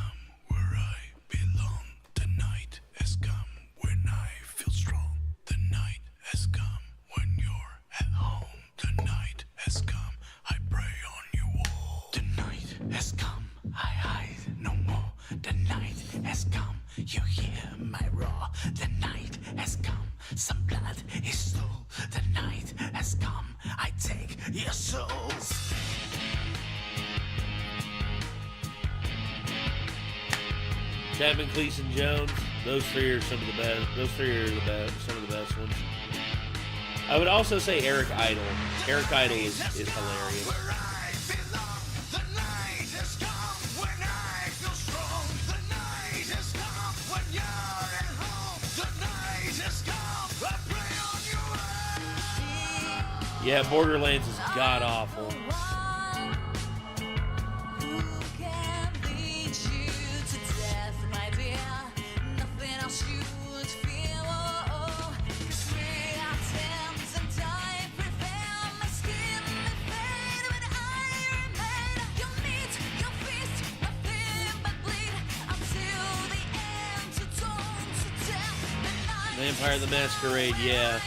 where I belong. The night has come when I feel strong. The night has come when you're at home. The night has come, I pray on you all. The night has come, I hide no more. The night has come, you hear my roar. The night has come, some blood is stole. The night has come, I take your souls. Chapman, Cleese, and Jones. Those three are some of the best. Those three are the best. Some of the best ones. I would also say Eric Idle. Eric Idle is hilarious. Yeah, Borderlands is god awful. Vampire the Masquerade, yeah.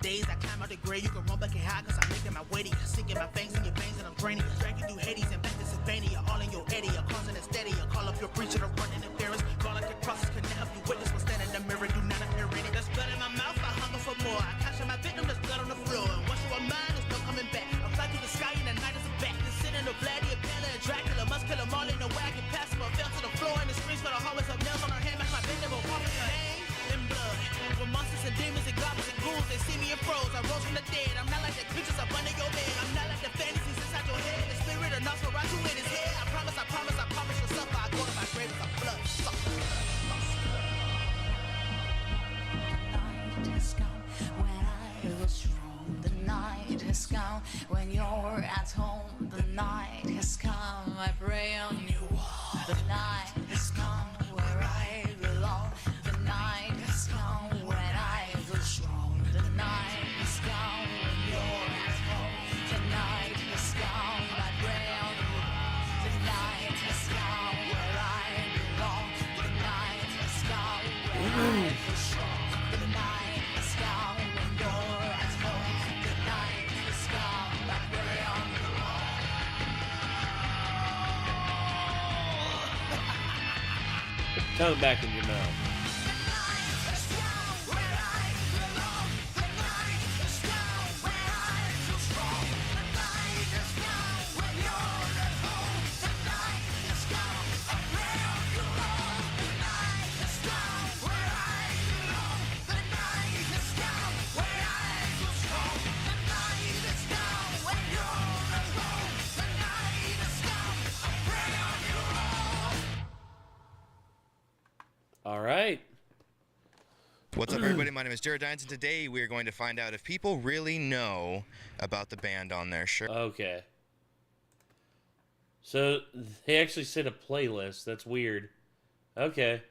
days I climb out the grave, you can run back and hide, cause I'm making my way to you. Sinking my fangs in your veins and I'm draining you. Dragging through Hades and back to Sylvania. All in your eddy, you're causing a steady. You call up your preacher to run interference. Call like your crosses couldn't help you witness. Will stand in the mirror, do not appear ready. There's blood in my mouth, I hunger for more. I capture my victim, there's blood on the floor. And once you are mine, there's no coming back. I fly through the sky and the night is a bat. Just sitting the Vladdy, Pella, and Dracula. Must kill them all in the wagon. Pass them, I fell to the floor. And the screams for the hallways of nails on her hand. Match my bend, they will walk in your name and blood. With monsters and demons and goblins and ghouls, they see me and froze. I rose from the dead. I'm not like the creatures up under your bed. I'm not like the fantasies inside your head. The spirit of Nosferatu in his head. I promise you'll suffer. I go to my grave with a blood sucker. The night has come when I was wrong. The night has come when you're at home. The night has come, I pray on you all. The night has come where I belong. The night has come when I feel strong. The night has come when you're at home. The night has come, I pray on you. The night has come where I belong. The night has come when I feel strong. The night has come when you're at home. The night has come, I pray on you. Tongue back in your mouth. All right. What's up, everybody? My name is Jared Dines, and today we are going to find out if people really know about the band on their shirt. Okay. So they actually said a playlist. That's weird. Okay.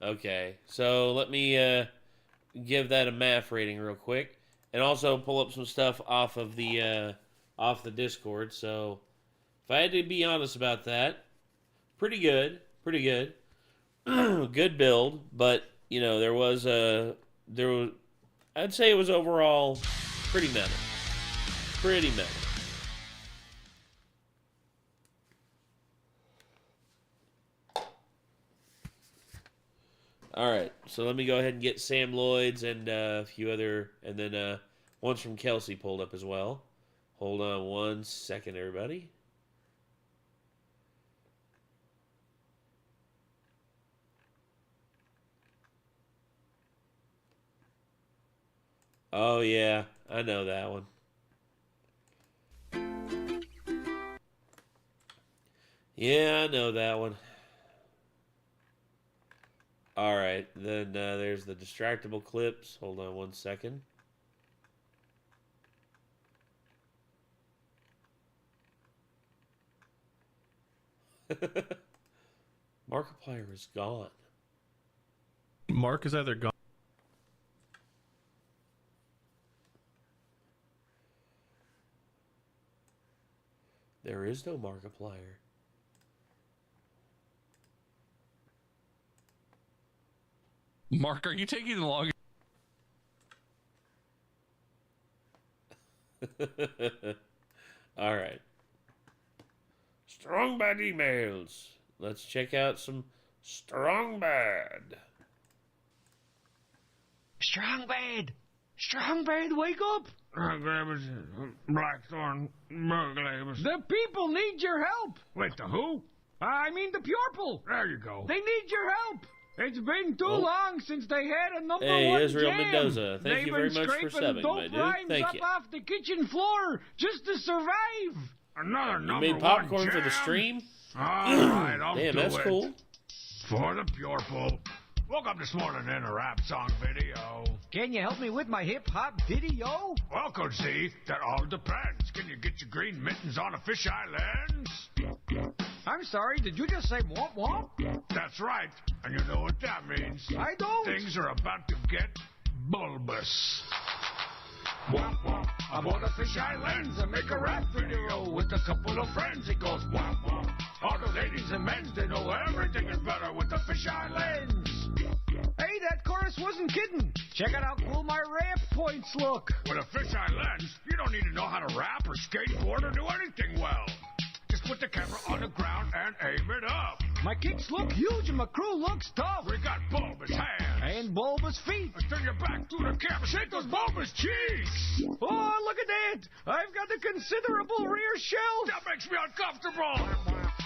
Okay. So let me give that a math rating real quick, and also pull up some stuff off of the Discord. So if I had to be honest about that, pretty good. Pretty good. Good build, but you know I'd say it was overall pretty metal. Pretty metal. All right, so let me go ahead and get Sam Lloyd's and a few other, and then one's from Kelsey pulled up as well. Hold on one second, everybody. Oh, yeah, I know that one. Yeah, I know that one. All right, then there's the distractible clips. Hold on one second. Markiplier is gone. Mark is either gone. There is no Markiplier. Mark, are you taking the longest? All right. Strong bad emails. Let's check out some strong bad. Strong bad! Strong bad, wake up! Blackthorn, Murglabus. The people need your help! Wait, the who? I mean the Purple! There you go. They need your help! It's been too long since they had a number Hey, one Israel jam. Mendoza, thank They've you very been much for scraping subbing, my dope dude. rhymes Thank up you. off the kitchen floor just to survive. Another You number made popcorn one for the jam? stream? All right, I'll Damn, do that's it. cool. For the Purple. Woke up this morning in a rap song video. Can you help me with my hip-hop video? Well, Coach Z, that all depends. Can you get your green mittens on a fish islands? I'm sorry, did you just say womp womp? That's right, and you know what that means. I don't. Things are about to get bulbous. Womp womp, aboard a fish islands and make a rap video with a couple of friends. It goes womp womp. All the ladies and men, they know everything is better with the fish islands. Hey, that chorus wasn't kidding. Check out how cool my ramp points look. With a fisheye lens, you don't need to know how to rap or skateboard or do anything well. Just put the camera on the ground and aim it up. My kicks look huge and my crew looks tough. We got bulbous hands. And bulbous feet. Turn your back to the camera, shake those bulbous cheeks. Oh, look at that. I've got a considerable rear shelf. That makes me uncomfortable.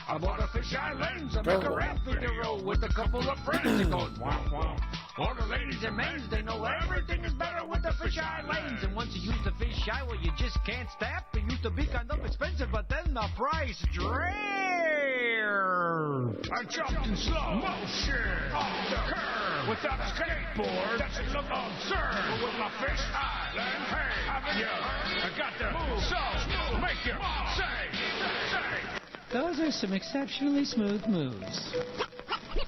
I bought a fisheye lens and make a rap video with a couple of friends. It goes womp womp. All the ladies and men, they know everything is better with the fisheye lens. And once you use the fisheye, well, you just can't stop. It used to be kind of expensive, but then the price dropped. I jumped in slow motion off the curb without a skateboard. That should look absurd. But with my fisheye lens, hey, haven't you heard? I got the move so make you say. Those are some exceptionally smooth moves.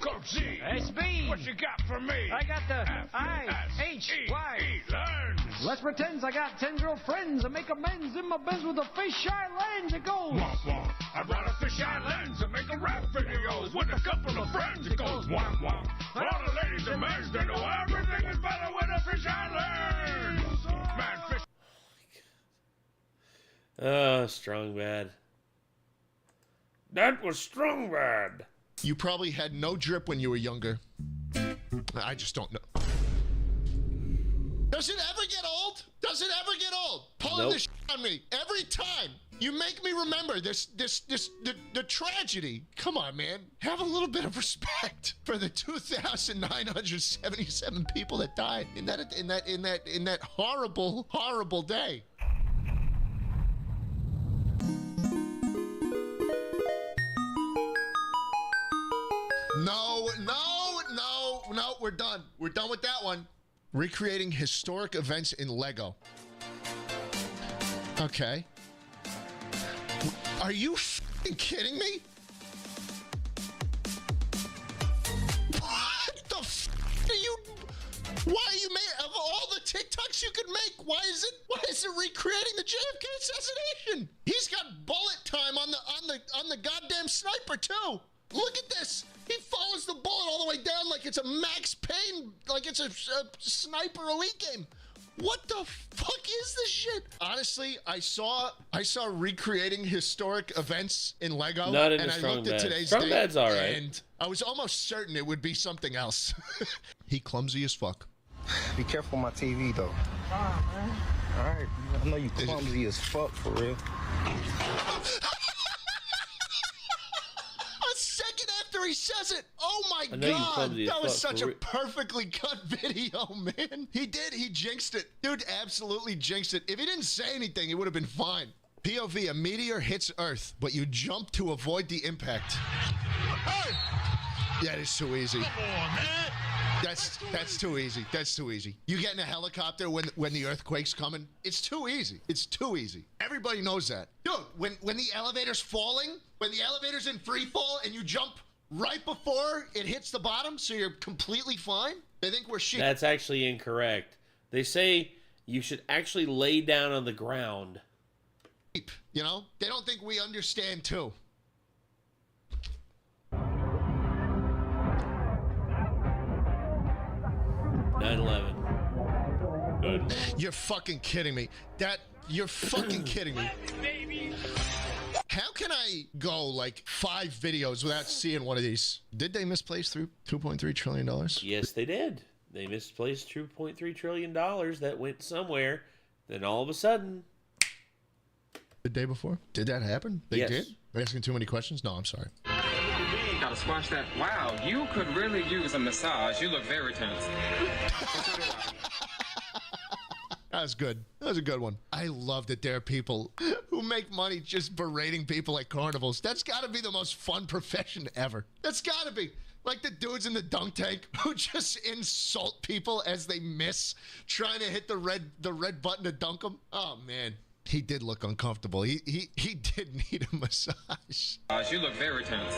Coach Z, SB, what you got for me? I got the I-H-Y. Lens. Let's pretend I got 10 girlfriends and make amends in my Benz with a fisheye lens. It goes. Womp womp. I brought a fisheye lens and make a rap videos with a couple of friends. It goes womp womp. All the ladies and men, they know everything is better with a fisheye lens. Man, fish. Strong bad. That was strong bad. You probably had no drip when you were younger. I just don't know. Does it ever get old? Does it ever get old? Pulling this shit on me every time. You make me remember the tragedy. Come on, man. Have a little bit of respect for the 2,977 people that died in that horrible, horrible day. No, we're done. We're done with that one. Recreating historic events in Lego. Okay. Are you f***ing kidding me? What the f*** are you... Why are you of all the TikToks you could make, why is it recreating the JFK assassination? He's got bullet time on the goddamn sniper too. Look at this. He follows the bullet all the way down like it's a Max Payne, like it's a sniper elite game. What the fuck is this shit? Honestly, I saw recreating historic events in Lego, Not in and the I strong looked bad. at today's Strong date, bad's all right. and I was almost certain it would be something else. He clumsy as fuck. Be careful my TV though. All right, I know you clumsy as fuck for real. A second after he says it, oh my I know you god, clumsy as that was fuck, such for a perfectly cut video, man. He jinxed it. Dude absolutely jinxed it. If he didn't say anything, it would have been fine. POV, a meteor hits Earth, but you jump to avoid the impact. Hey! That is too easy. Come on, man. That's too easy. That's too easy. You get in a helicopter when the earthquake's coming. It's too easy. It's too easy. Everybody knows that. Dude, when the elevator's falling, when the elevator's in free fall and you jump right before it hits the bottom so you're completely fine, they think we're shit. That's actually incorrect. They say you should actually lay down on the ground. You know? They don't think we understand too. 9/11. Good. You're fucking kidding me. You're fucking kidding me. How can I go like 5 videos without seeing one of these? Did they misplace through $2.3 trillion? Yes, they did. They misplaced $2.3 trillion that went somewhere. Then all of a sudden... The day before? Did that happen? They Yes. did? Am I asking too many questions? No, I'm sorry. Gotta squash that. Wow, you could really use a massage. You look very tense. That was good. That was a good one. I love that there are people who make money just berating people at carnivals. That's got to be the most fun profession ever. That's got to be. Like the dudes in the dunk tank who just insult people as they miss, trying to hit the red button to dunk them. Oh, man. He did look uncomfortable. He did need a massage. You look very tense.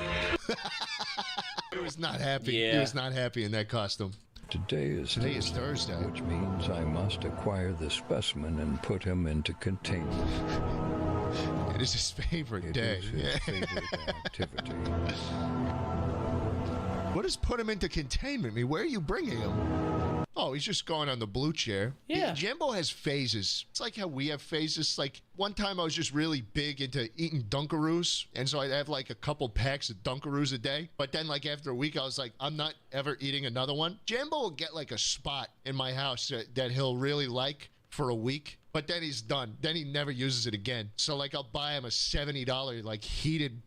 He was not happy. Yeah. He was not happy in that costume. Today is Thursday, which means I must acquire the specimen and put him into containment. It is his favorite day. It is his favorite activity. What does put him into containment mean? Where are you bringing him? Oh, he's just going on the blue chair. Yeah. Jambo has phases. It's like how we have phases. Like, one time I was just really big into eating Dunkaroos, and so I'd have like a couple packs of Dunkaroos a day. But then, like, after a week, I was like, I'm not ever eating another one. Jambo will get like a spot in my house that he'll really like for a week, but then he's done. Then he never uses it again. So, like, I'll buy him a $70 like heated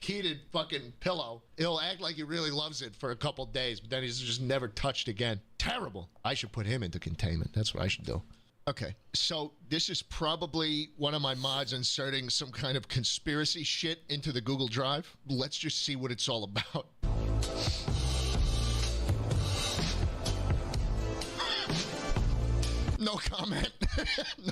fucking pillow. He'll act like he really loves it for a couple days, but then he's just never touched again. Terrible. I should put him into containment. That's what I should do. Okay, so this is probably one of my mods inserting some kind of conspiracy shit into the Google Drive. Let's just see what it's all about. No comment.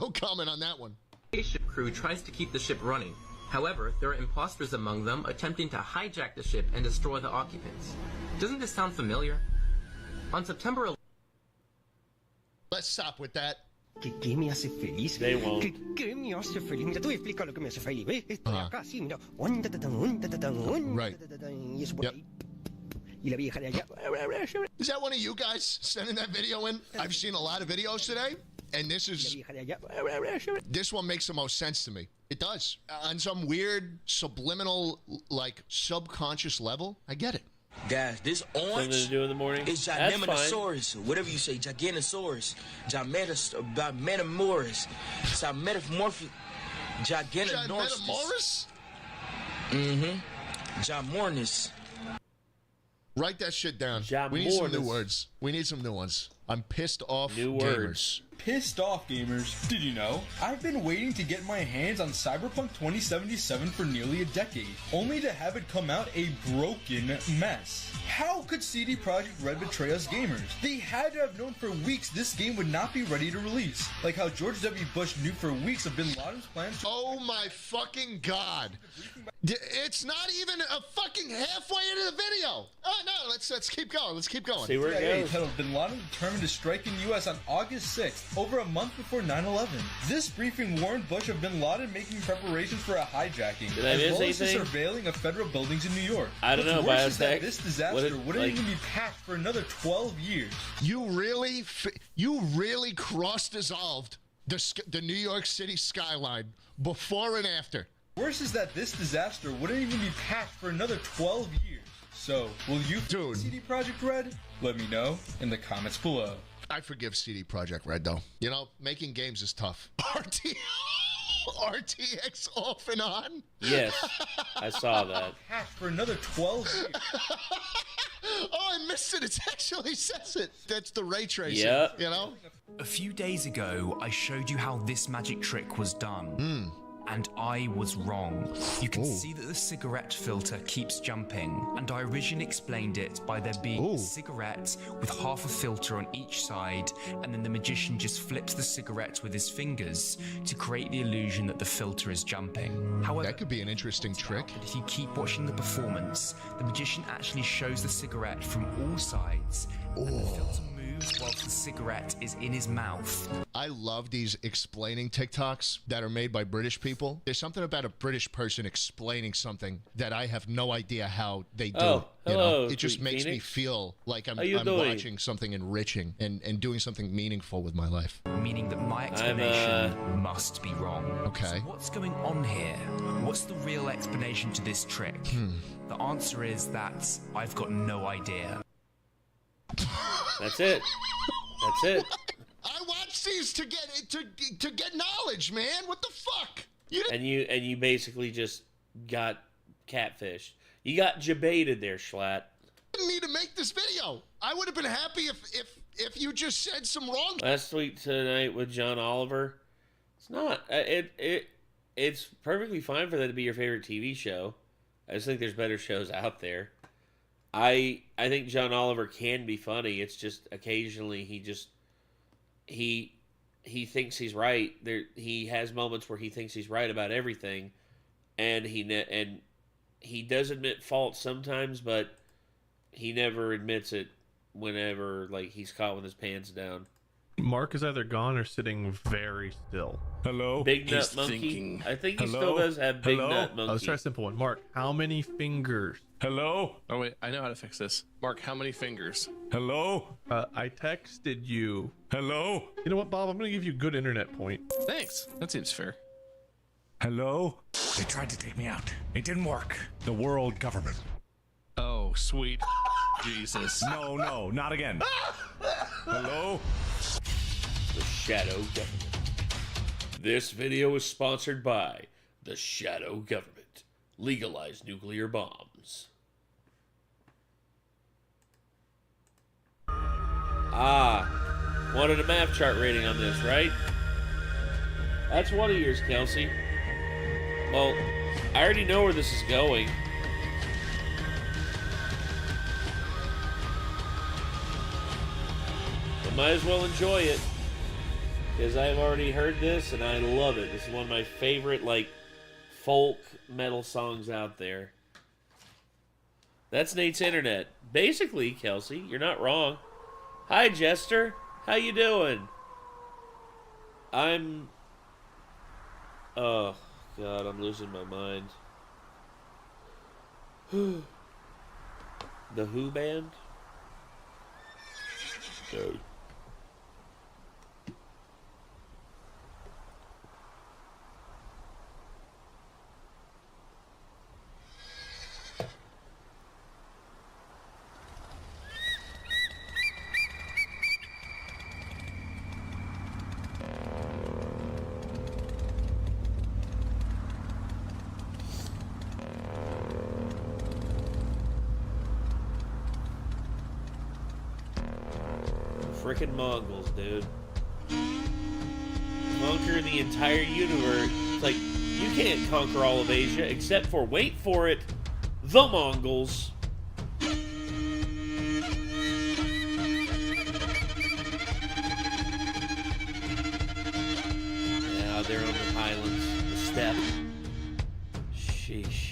No comment on that one. Spaceship crew tries to keep the ship running. However, there are imposters among them attempting to hijack the ship and destroy the occupants. Doesn't this sound familiar? On September 11th... Let's stop with that. ¿Qué me hace feliz? They won't. ¿Qué me hace feliz? Mira, te voy a explicar lo que me hace feliz. ¿Ves? Esto de acá, sí, mira. Right. Y eso por ahí. Y la vieja de allá. Is that one of you guys sending that video in? I've seen a lot of videos today, and this one makes the most sense to me. It does. On some weird subliminal, like, subconscious level, I get it. Guys, this Something orange to do in the morning. is That's Gigantosaurus, or whatever you say, Gigantosaurus, Gigantomorphous, Metamorphic, Gigantosaurus. Gigantomorphous? Mm-hmm. Ginormous. Write that shit down. We need some new words. We need some new ones. I'm pissed off. New words. Pissed off, gamers. Did you know? I've been waiting to get my hands on Cyberpunk 2077 for nearly a decade, only to have it come out a broken mess. How could CD Projekt Red betray us gamers? They had to have known for weeks this game would not be ready to release, like how George W. Bush knew for weeks of Bin Laden's plans to— Oh my fucking god. It's not even a fucking halfway into the video. Oh no, let's keep going. Let's keep going. See where it goes. Titled Bin Laden determined to strike in U.S. on August 6th, over a month before 9/11. This briefing warned Bush of Bin Laden making preparations for a hijacking, Did I as miss well as the anything? surveilling of federal buildings in New York. I don't know, What's worse is that Biotech. this disaster wouldn't even be patched for another 12 years. You really cross-dissolved the New York City skyline before and after. Worse is that this disaster wouldn't even be patched for another 12 years. So, will you forgive CD Projekt Red? Let me know in the comments below. I forgive CD Projekt Red, though. You know, making games is tough. RTX off and on? Yes, I saw that. Patched for another 12 years. Oh, I missed it. It actually says it. That's the ray tracing, Yep. you know? A few days ago, I showed you how this magic trick was done. And I was wrong. You can see that the cigarette filter keeps jumping, and I originally explained it by there being a cigarette with half a filter on each side, and then the magician just flips the cigarette with his fingers to create the illusion that the filter is jumping. However, that could be an interesting trick. If you keep watching the performance, the magician actually shows the cigarette from all sides, and the filter moves whilst the cigarette is in his mouth. I love these explaining TikToks that are made by British people. There's something about a British person explaining something that I have no idea how they do. Oh, hello, it just Sweet makes me Phoenix. feel like I'm doing? watching something enriching and doing something meaningful with my life. Meaning that my explanation must be wrong. Okay. So what's going on here? What's the real explanation to this trick? The answer is that I've got no idea. That's it. That's it. I watch these to get knowledge, man. What the fuck? And you basically just got catfished. You got jebaited there, Schlatt. Didn't need to make this video. I would have been happy if you just said some wrong. Last week tonight with John Oliver. It's not. It's perfectly fine for that to be your favorite TV show. I just think there's better shows out there. I think John Oliver can be funny. It's just occasionally he thinks he's right. He has moments where he thinks he's right about everything, and he does admit fault sometimes, but he never admits it whenever like he's caught with his pants down. Mark is either gone or sitting very still. Hello? Big Nut Monkey. I think he still does have Big Nut Monkey. Let's try a simple one. Mark, how many fingers? Hello? Oh wait, I know how to fix this. Mark, how many fingers? Hello? I texted you. Hello? You know what, Bob? I'm gonna give you a good internet point. Thanks. That seems fair. Hello? They tried to take me out. It didn't work. The world government. Oh, sweet Jesus. No, not again. Hello? The Shadow Government. This video is sponsored by the Shadow Government. Legalize nuclear bombs. Wanted a math chart rating on this, right? That's one of yours, Kelsey. Well, I already know where this is going. But might as well enjoy it. Because I've already heard this and I love it. This is one of my favorite, like, folk metal songs out there. That's Nate's internet. Basically, Kelsey, you're not wrong. Hi, Jester. How you doing? Oh, God, I'm losing my mind. The Who band? No. Frickin' Mongols, dude. Conquer the entire universe. It's like, you can't conquer all of Asia except for, wait for it, the Mongols. Yeah, they're on the highlands, the steppe. Sheesh.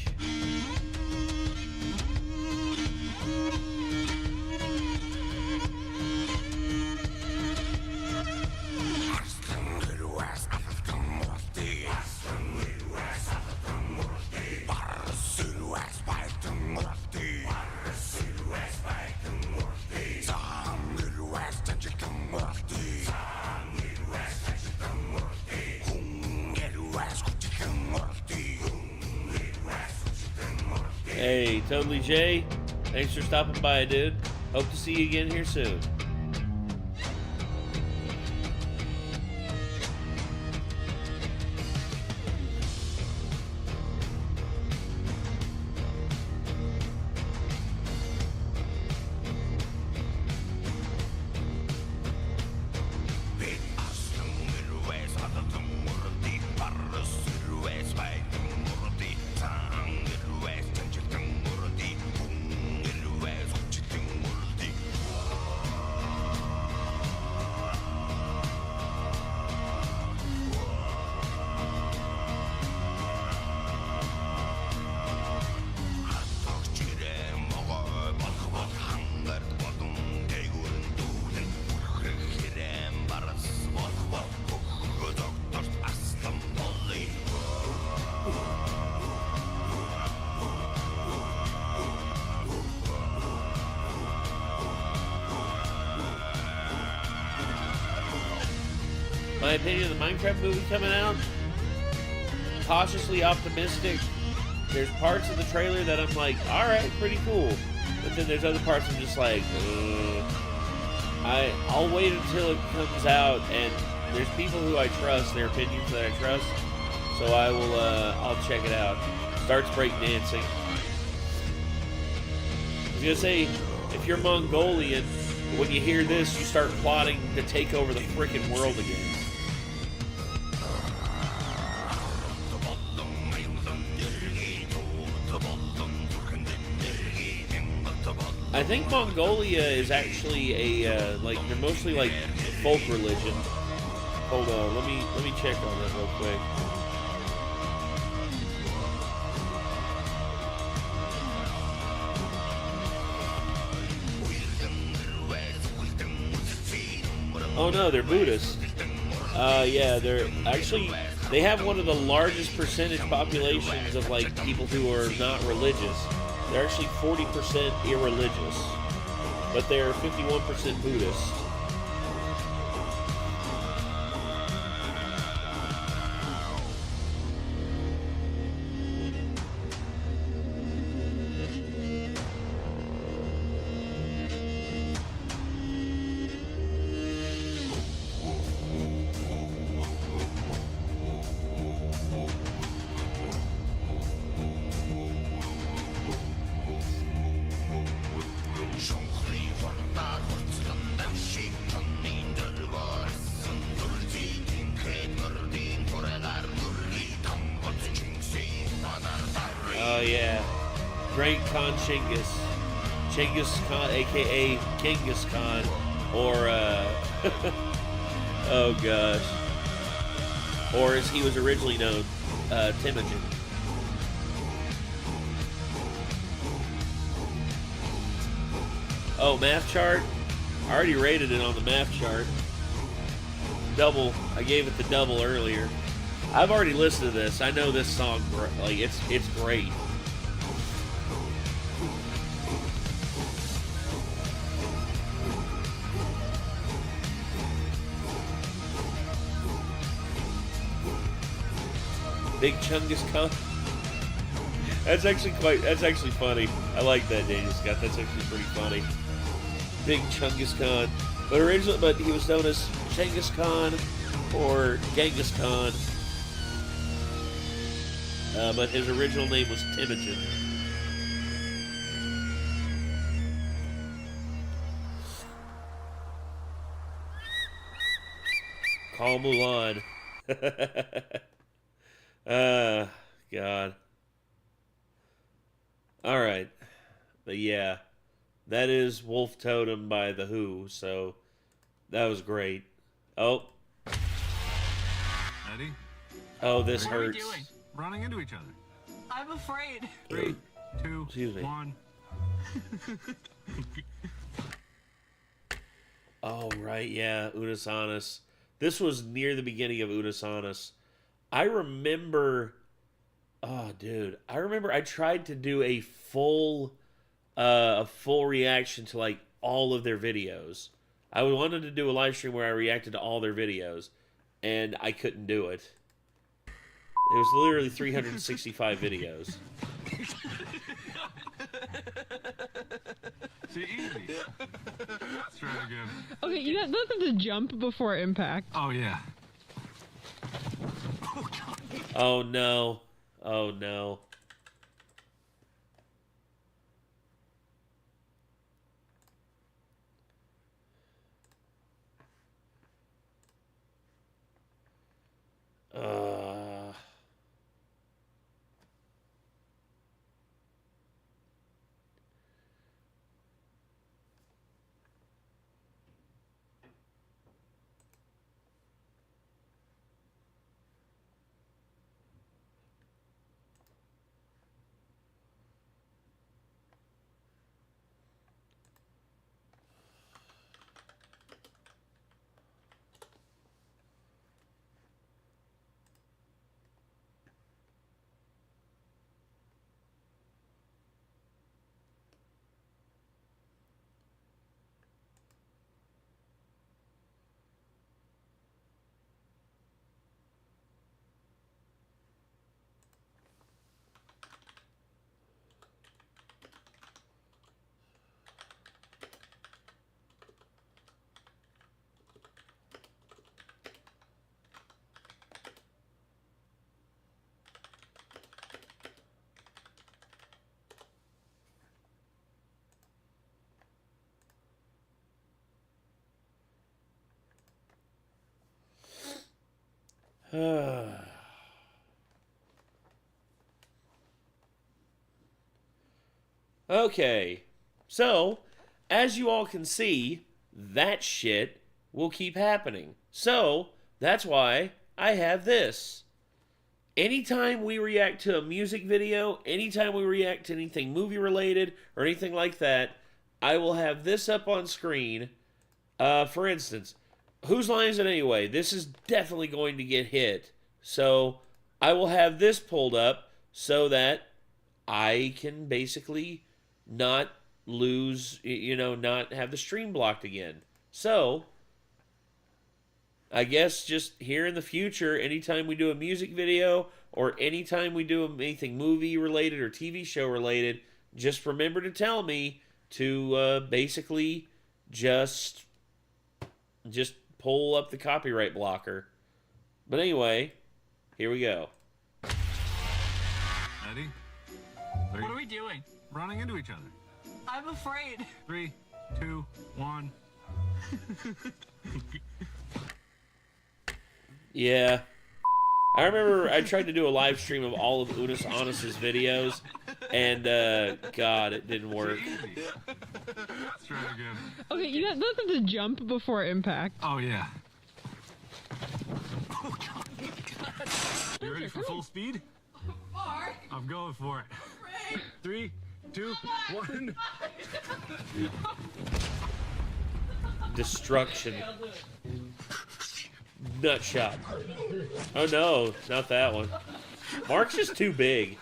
Hey, Totally Jay, thanks for stopping by, dude. Hope to see you again here soon. My opinion of the Minecraft movie coming out, cautiously optimistic. There's parts of the trailer that I'm like, alright, pretty cool. But then there's other parts I'm just like, I'll wait until it comes out, and there's people who I trust, their opinions that I trust, so I'll check it out. Starts breakdancing. I was gonna say, if you're Mongolian, when you hear this, you start plotting to take over the frickin' world again. I think Mongolia is actually a like they're mostly like folk religion. Hold on, let me check on that real quick. Oh no, they're Buddhist. Yeah, they're actually, they have one of the largest percentage populations of like people who are not religious. They're actually 40% irreligious, but they're 51% Buddhist. Oh yeah, Great Khan Chinggis Khan, aka Genghis Khan, or oh gosh, or as he was originally known, Temujin. Oh, math chart. I already rated it on the math chart. Double. I gave it the double earlier. I've already listened to this. I know this song, like it's great. Big Chungus Khan. That's actually funny. I like that, Daniel Scott. That's actually pretty funny. Big Chungus Khan. But he was known as Genghis Khan or Genghis Khan. But his original name was Temujin. Call Mulan. God. Alright. But yeah. That is Wolf Totem by The Who, so that was great. Oh. Ready? Oh, this What are we hurts. doing? Running into each other. I'm afraid. 3, 2, Excuse me. 1. Oh, right, yeah, Unasanas. This was near the beginning of Unasanas. I remember... Oh, dude. I remember I tried to do a full reaction to, like, all of their videos. I wanted to do a live stream where I reacted to all their videos, and I couldn't do it. It was literally 365 videos. See, easy. Let's try it again. Okay, you got nothing to jump before impact. Oh, yeah. Oh, no. Oh, no. Okay, so, as you all can see, that shit will keep happening. So, that's why I have this. Anytime we react to a music video, anytime we react to anything movie related, or anything like that, I will have this up on screen. For instance, whose line is it anyway? This is definitely going to get hit. So I will have this pulled up so that I can basically not lose, not have the stream blocked again. So I guess just here in the future, anytime we do a music video or anytime we do anything movie related or TV show related, just remember to tell me to basically just pull up the copyright blocker. But anyway, here we go. Ready? What are we doing? Running into each other. I'm afraid. 3, 2, 1. Yeah. I remember I tried to do a live stream of all of Unis Honest's videos, and God, it didn't work. Let's try it again. Okay, you got nothing to jump before impact. Oh, yeah. You ready for full speed? I'm going for it. 3, 2, 1. Destruction. Nutshot. Oh no, not that one. Mark's just too big.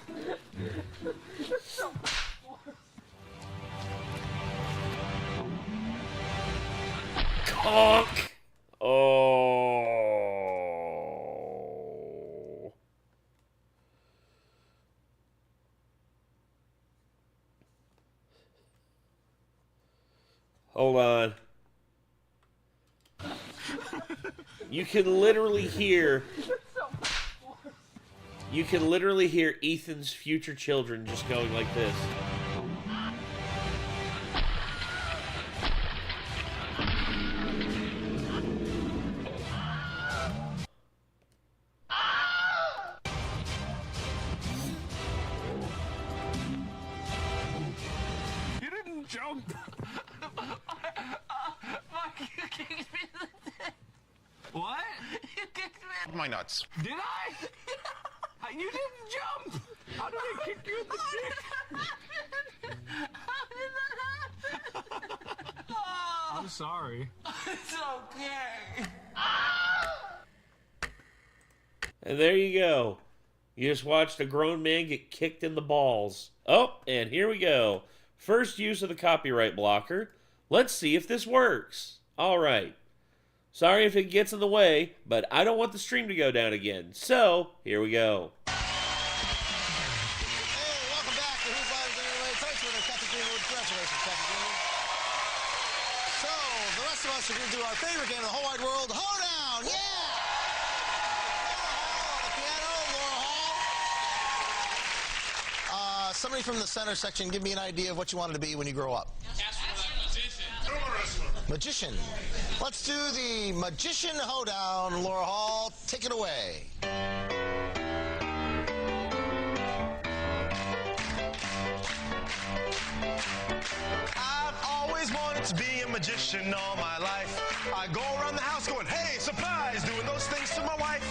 Conk! Oh. Hold on. You can literally hear Ethan's future children just going like this. You didn't jump. Fuck, you kicked me in the dick. What? You kicked me. My nuts. Did I? You didn't jump. How did I kick you in the dick? How did that happen? Oh, I'm sorry. it's okay. And there you go. You just watched a grown man get kicked in the balls. Oh, and here we go. First use of the copyright blocker. Let's see if this works. All right. Sorry if it gets in the way, but I don't want the stream to go down again. So, here we go. So, the rest of us are going to do our favorite game in the whole wide world, Hoedown! Yeah! Somebody from the center section, give me an idea of what you wanted to be when you grow up. Magician. Let's do the Magician Hoedown. Laura Hall, take it away. I've always wanted to be a magician all my life. I go around the house going, hey, surprise, doing those things to my wife.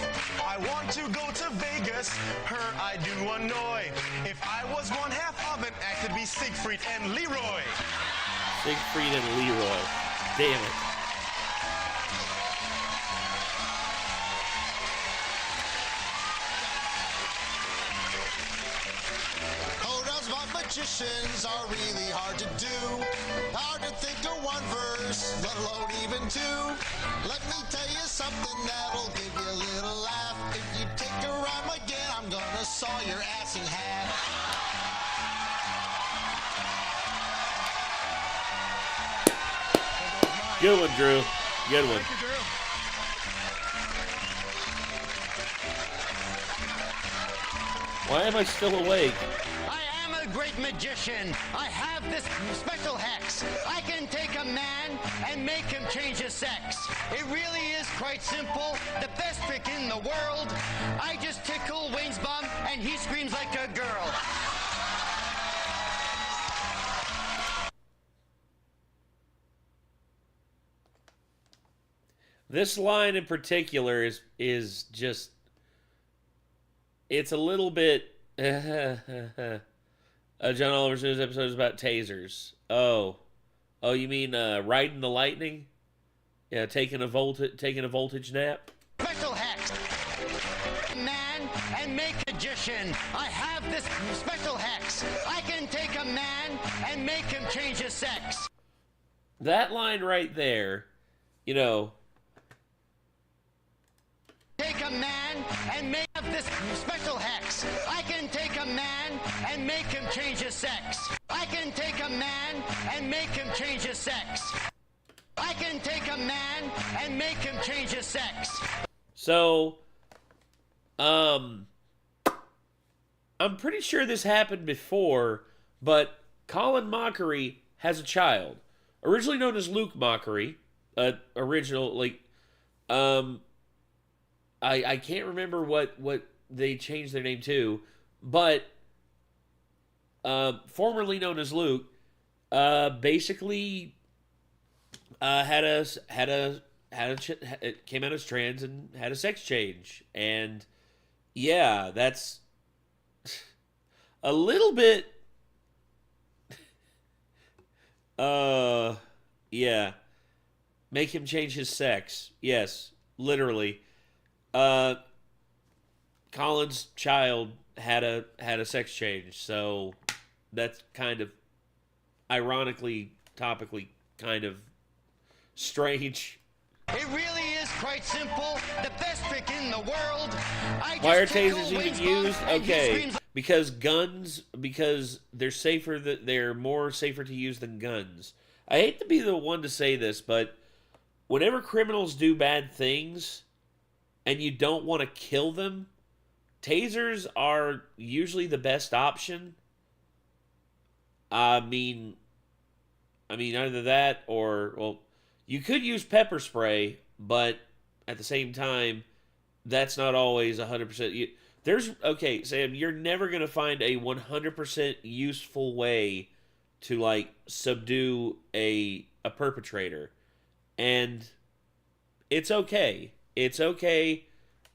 I want to go to Vegas, her I do annoy. If I was one half of it, I could be Siegfried and Leroy. Siegfried and Leroy. Damn it. Hoedowns about magicians are really hard to do. Hard to think of one verse, let alone even two. Let me tell you something that'll give you a little laugh. If you take a rhyme again, I'm gonna saw your ass in half. Good one, Drew. Good one. Why am I still awake? I am a great magician. I have this special hex. I can take a man and make him change his sex. It really is quite simple. The best trick in the world. I just tickle Wayne's bum and he screams like a girl. This line in particular is just, it's a little bit John Oliver's news episode is about tasers. Oh, you mean riding the lightning? Yeah, taking a voltage nap. Special hex. Man and make magician. I have this special hex. I can take a man and make him change his sex. That line right there, you know. Take a man and make this special hex. I can take a man and make him change his sex. I can take a man and make him change his sex. I can take a man and make him change his sex. So, I'm pretty sure this happened before, but Colin Mockery has a child. Originally known as Luke Mockery. I can't remember what they changed their name to, but formerly known as Luke, basically came out as trans and had a sex change, and yeah, that's a little bit. Yeah, make him change his sex. Yes, literally. Colin's child had a sex change, so that's kind of ironically, topically, kind of strange. It really is quite simple. The best trick in the world. Why are tasers even used? Okay, because they're safer. They're more safer to use than guns. I hate to be the one to say this, but whenever criminals do bad things and you don't want to kill them, tasers are usually the best option. I mean, either that or, well, you could use pepper spray, but at the same time, that's not always 100%. Okay, Sam, you're never going to find a 100% useful way to, like, subdue a perpetrator. And it's okay. It's okay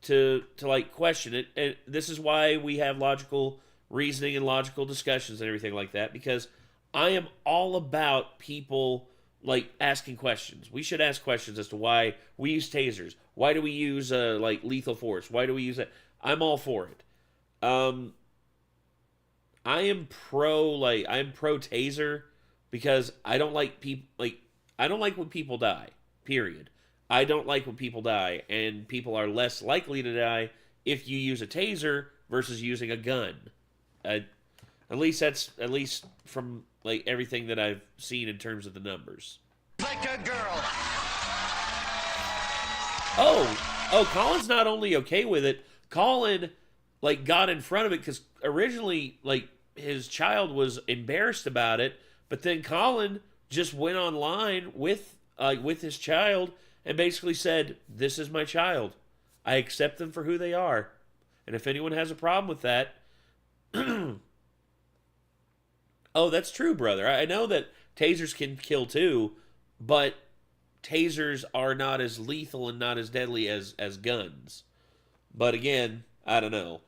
to like, question it. And this is why we have logical reasoning and logical discussions and everything like that, because I am all about people, like, asking questions. We should ask questions as to why we use tasers. Why do we use, like, lethal force? Why do we use that? I'm all for it. I am pro taser because I don't like I don't like when people die, period. I don't like when people die, and people are less likely to die if you use a taser versus using a gun. At least from, like, everything that I've seen in terms of the numbers. Like a girl. Oh, Colin's not only okay with it, Colin, like, got in front of it, because originally, like, his child was embarrassed about it, but then Colin just went online with his child and basically said, "This is my child. I accept them for who they are. And if anyone has a problem with that..." Oh, that's true, brother. I know that tasers can kill too, but tasers are not as lethal and not as deadly as guns. But again, I don't know.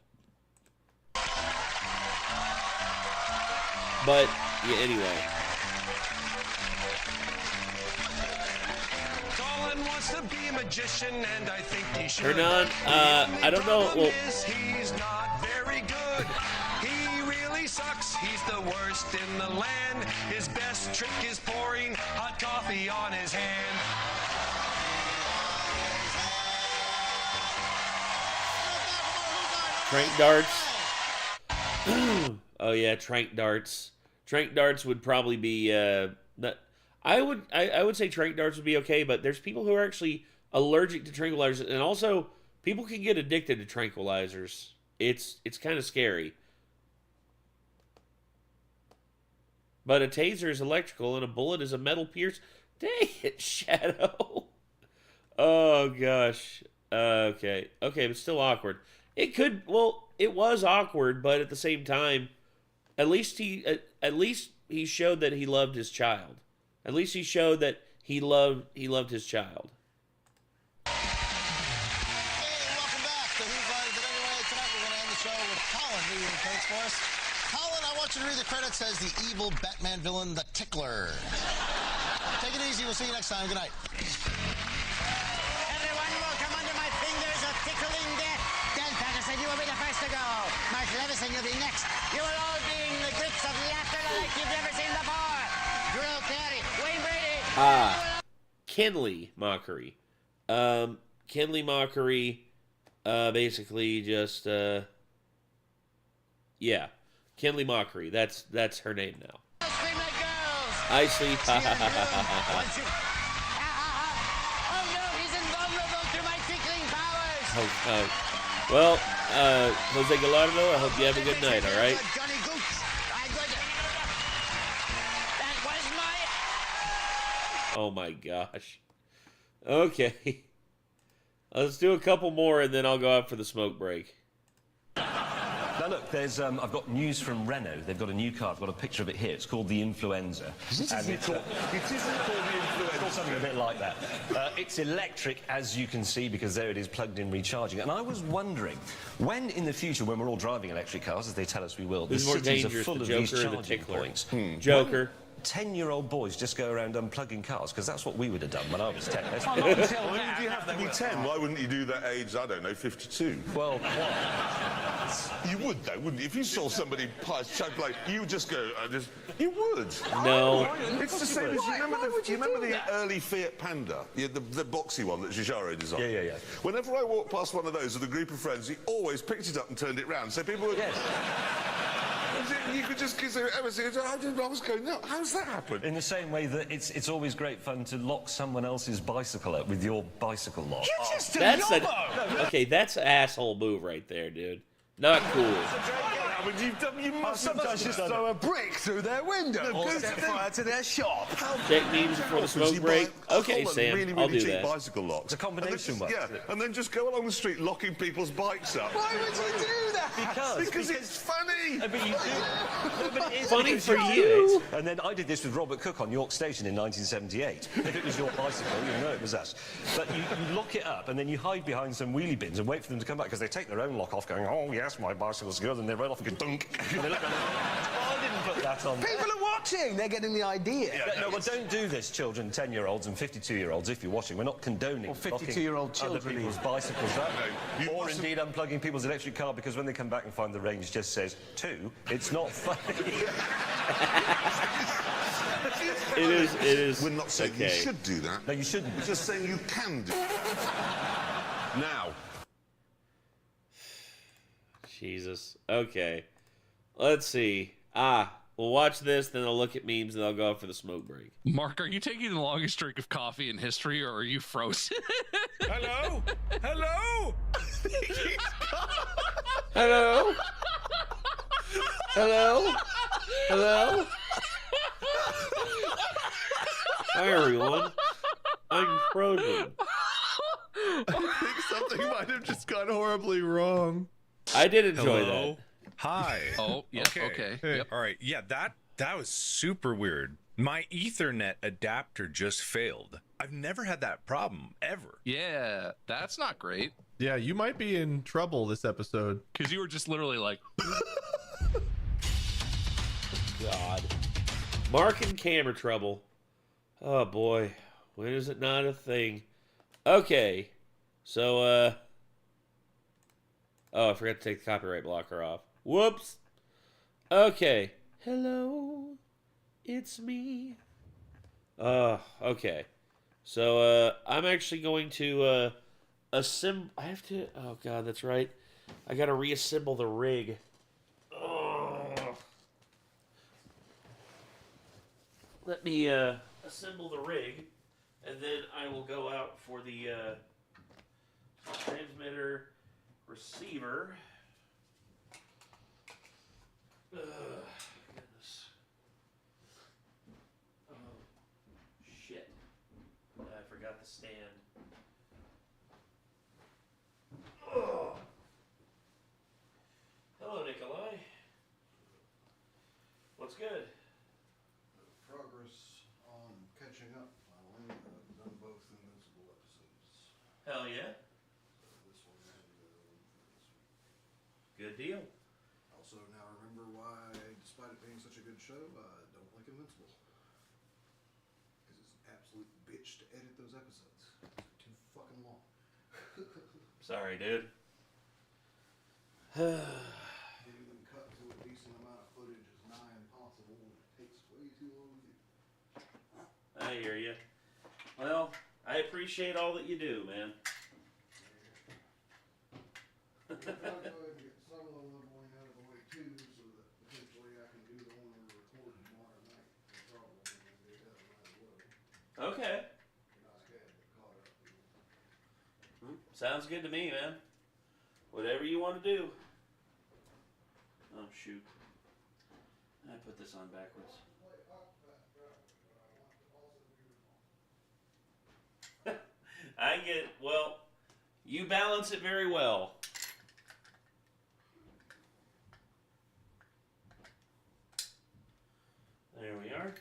But yeah, anyway. Colin wants to be a magician, and I think he should. Turn on. I don't know. Well, he's not very good. He really sucks. He's the worst in the land. His best trick is pouring hot coffee on his hand. Trank darts. Oh yeah, trank darts. Trank darts would probably be I would say trank darts would be okay, but there's people who are actually allergic to tranquilizers, and also people can get addicted to tranquilizers. It's kind of scary. But a taser is electrical and a bullet is a metal pierce. Dang it, Shadow. Oh gosh. Okay, but still awkward. It was awkward, but at the same time, at least he showed that he loved his child. At least he showed that he loved his child. Hey, welcome back to Who's Line Is It Anyway? Tonight we're going to end the show with Colin reading the credits for us. Colin, I want you to read the credits as the evil Batman villain, the Tickler. Take it easy. We'll see you next time. Good night. tickling death. Dan Patterson, you will be the first to go. Mark Levison, you'll be next. You will all be in the grips of laughter like you've never seen before. Drew Carey, Wayne Brady. Kinley Mockery. Kinley Mockery, basically just, yeah. Kinley Mockery. That's her name now. Scream like girls. I sleep. Oh no, he's invulnerable to my tickling powers. Well, Jose Gallardo, I hope you have a good night, all right? Johnny Gooch, I'm going to... That was my... Oh my gosh. Okay. Let's do a couple more and then I'll go out for the smoke break. Now look, there's I've got news from Renault. They've got a new car. I've got a picture of it here. It's called the Influenza. It isn't called the Influenza. It's called something a bit like that. It's electric, as you can see, because there it is, plugged in, recharging. And I was wondering, when in the future, when we're all driving electric cars, as they tell us we will, the Who's more cities are dangerous, full the of Joker these or the charging Tickler? points. Joker. 10-year-old boys just go around unplugging cars, because that's what we would have done when I was 10. Why would you have to be 10? Why wouldn't you do that age, I don't know, 52? Well, what? You would, though, wouldn't you? If you saw somebody chug like, you would just go, you would. No. It's the same as, you remember the early Fiat Panda? The boxy one that Giugiaro designed? Yeah. Whenever I walked past one of those with a group of friends, he always picked it up and turned it round. So people would... Yes. You could just say, I was going, no, how's that happen? In the same way that it's always great fun to lock someone else's bicycle up with your bicycle lock. You're just Okay, that's an asshole move right there, dude. Not cool. You must sometimes just throw a brick through their window or set fire to their shop. Check memes before the smoke break. Okay, Sam, really, I'll really do cheap that. bicycle locks. It's a combination one. Yeah, and then just go along the street locking people's bikes up. Why would you do that? Because it's funny. But you do. No, but it is Funny because for do you. it. And then I did this with Robert Cook on York Station in 1978. If it was your bicycle, you know it was us. But you lock it up and then you hide behind some wheelie bins and wait for them to come back because they take their own lock off going, oh yes, my bicycle's good, and they run off and go dunk. And they look like, oh, I didn't put that on there. People are watching. They're getting the idea. No, well, don't do this, children, 10-year-olds and 52-year-olds, if you're watching. We're not condoning Or 52-year-old other children people's even. bicycles that way. You Or mustn't- indeed unplugging people's electric car, because when they come back and find the range just says 2, it's not funny. It is. We're not saying you okay. should do that. No, you shouldn't. We're just saying you can do it. Now. Jesus. Okay. Let's see. We'll watch this, then I'll look at memes, and I'll go out for the smoke break. Mark, are you taking the longest drink of coffee in history, or are you frozen? Hello? Hello? Hello? Hello? Hello? Hi, everyone. I'm frozen. I think something might have just gone horribly wrong. I did enjoy Hello? that. Hi. Oh, yeah, okay. Yep. All right. Yeah, that was super weird. My Ethernet adapter just failed. I've never had that problem, ever. Yeah, that's not great. Yeah, you might be in trouble this episode. Because you were just literally like... God. Mark in camera trouble. Oh, boy. When is it not a thing? Okay. So, oh, I forgot to take the copyright blocker off. Whoops. Okay. Hello. It's me. Okay. So, I'm actually going to, assemble... I have to... Oh, God, that's right. I gotta reassemble the rig. Let me, assemble the rig, and then I will go out for the, transmitter receiver. Goodness. Oh, shit. I forgot the stand. Oh. Hello, Nikolai. What's good? Progress on catching up. Finally, I've done both Invincible episodes. Hell yeah. So this one and this week. Good deal. Also, now remember why, despite it being such a good show, I don't like Invincible. Because it's an absolute bitch to edit those episodes. They're too fucking long. Sorry, dude. Getting them cut to a decent amount of footage is nigh impossible, and it takes way too long to do. I hear you. Well, I appreciate all that you do, man. I'll go ahead and get some of the leveling out of the way too, so that potentially I can do the one we're recording tomorrow night. No problem. I'm gonna do that might as well. Okay. And I can get caught up. Sounds good to me, man. Whatever you want to do. Oh, shoot. I put this on backwards. I get it. Well, you balance it very well. There we are.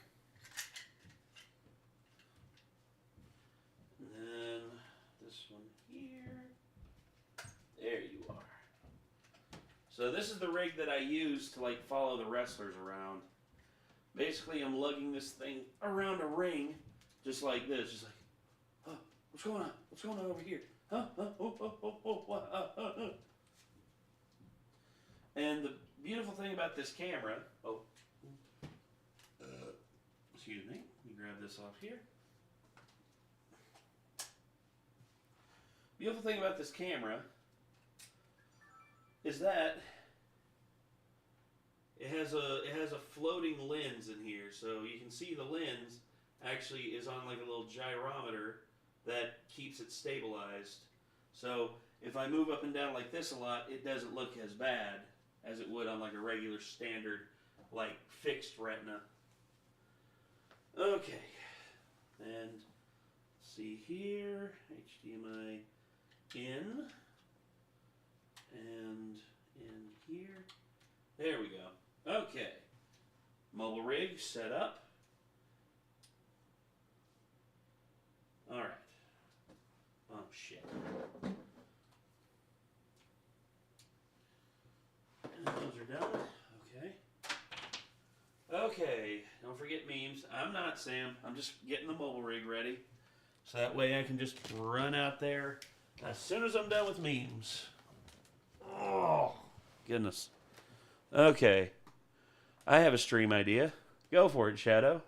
And then this one here. There you are. So this is the rig that I use to like follow the wrestlers around. Basically, I'm lugging this thing around a ring, just like this, just like, huh, what's going on? What's going on over here? Huh? And the beautiful thing about this camera, excuse me, let me grab this off here. Beautiful thing about this camera is that it has a floating lens in here, so you can see the lens actually is on like a little gyrometer that keeps it stabilized. So if I move up and down like this a lot, it doesn't look as bad as it would on like a regular standard like fixed retina. Okay, and see here, HDMI in and in here. There we go. Okay, mobile rig set up. All right. Oh shit. And those are done. Okay. Okay. Don't forget memes. I'm not Sam. I'm just getting the mobile rig ready, so that way I can just run out there as soon as I'm done with memes. Oh goodness. Okay. I have a stream idea. Go for it, Shadow.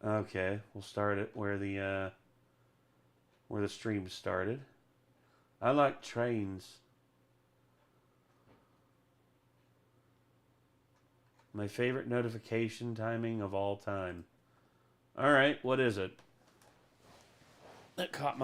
Okay, we'll start it where the stream started. I like trains. My favorite notification timing of all time. All right, what is it? That caught my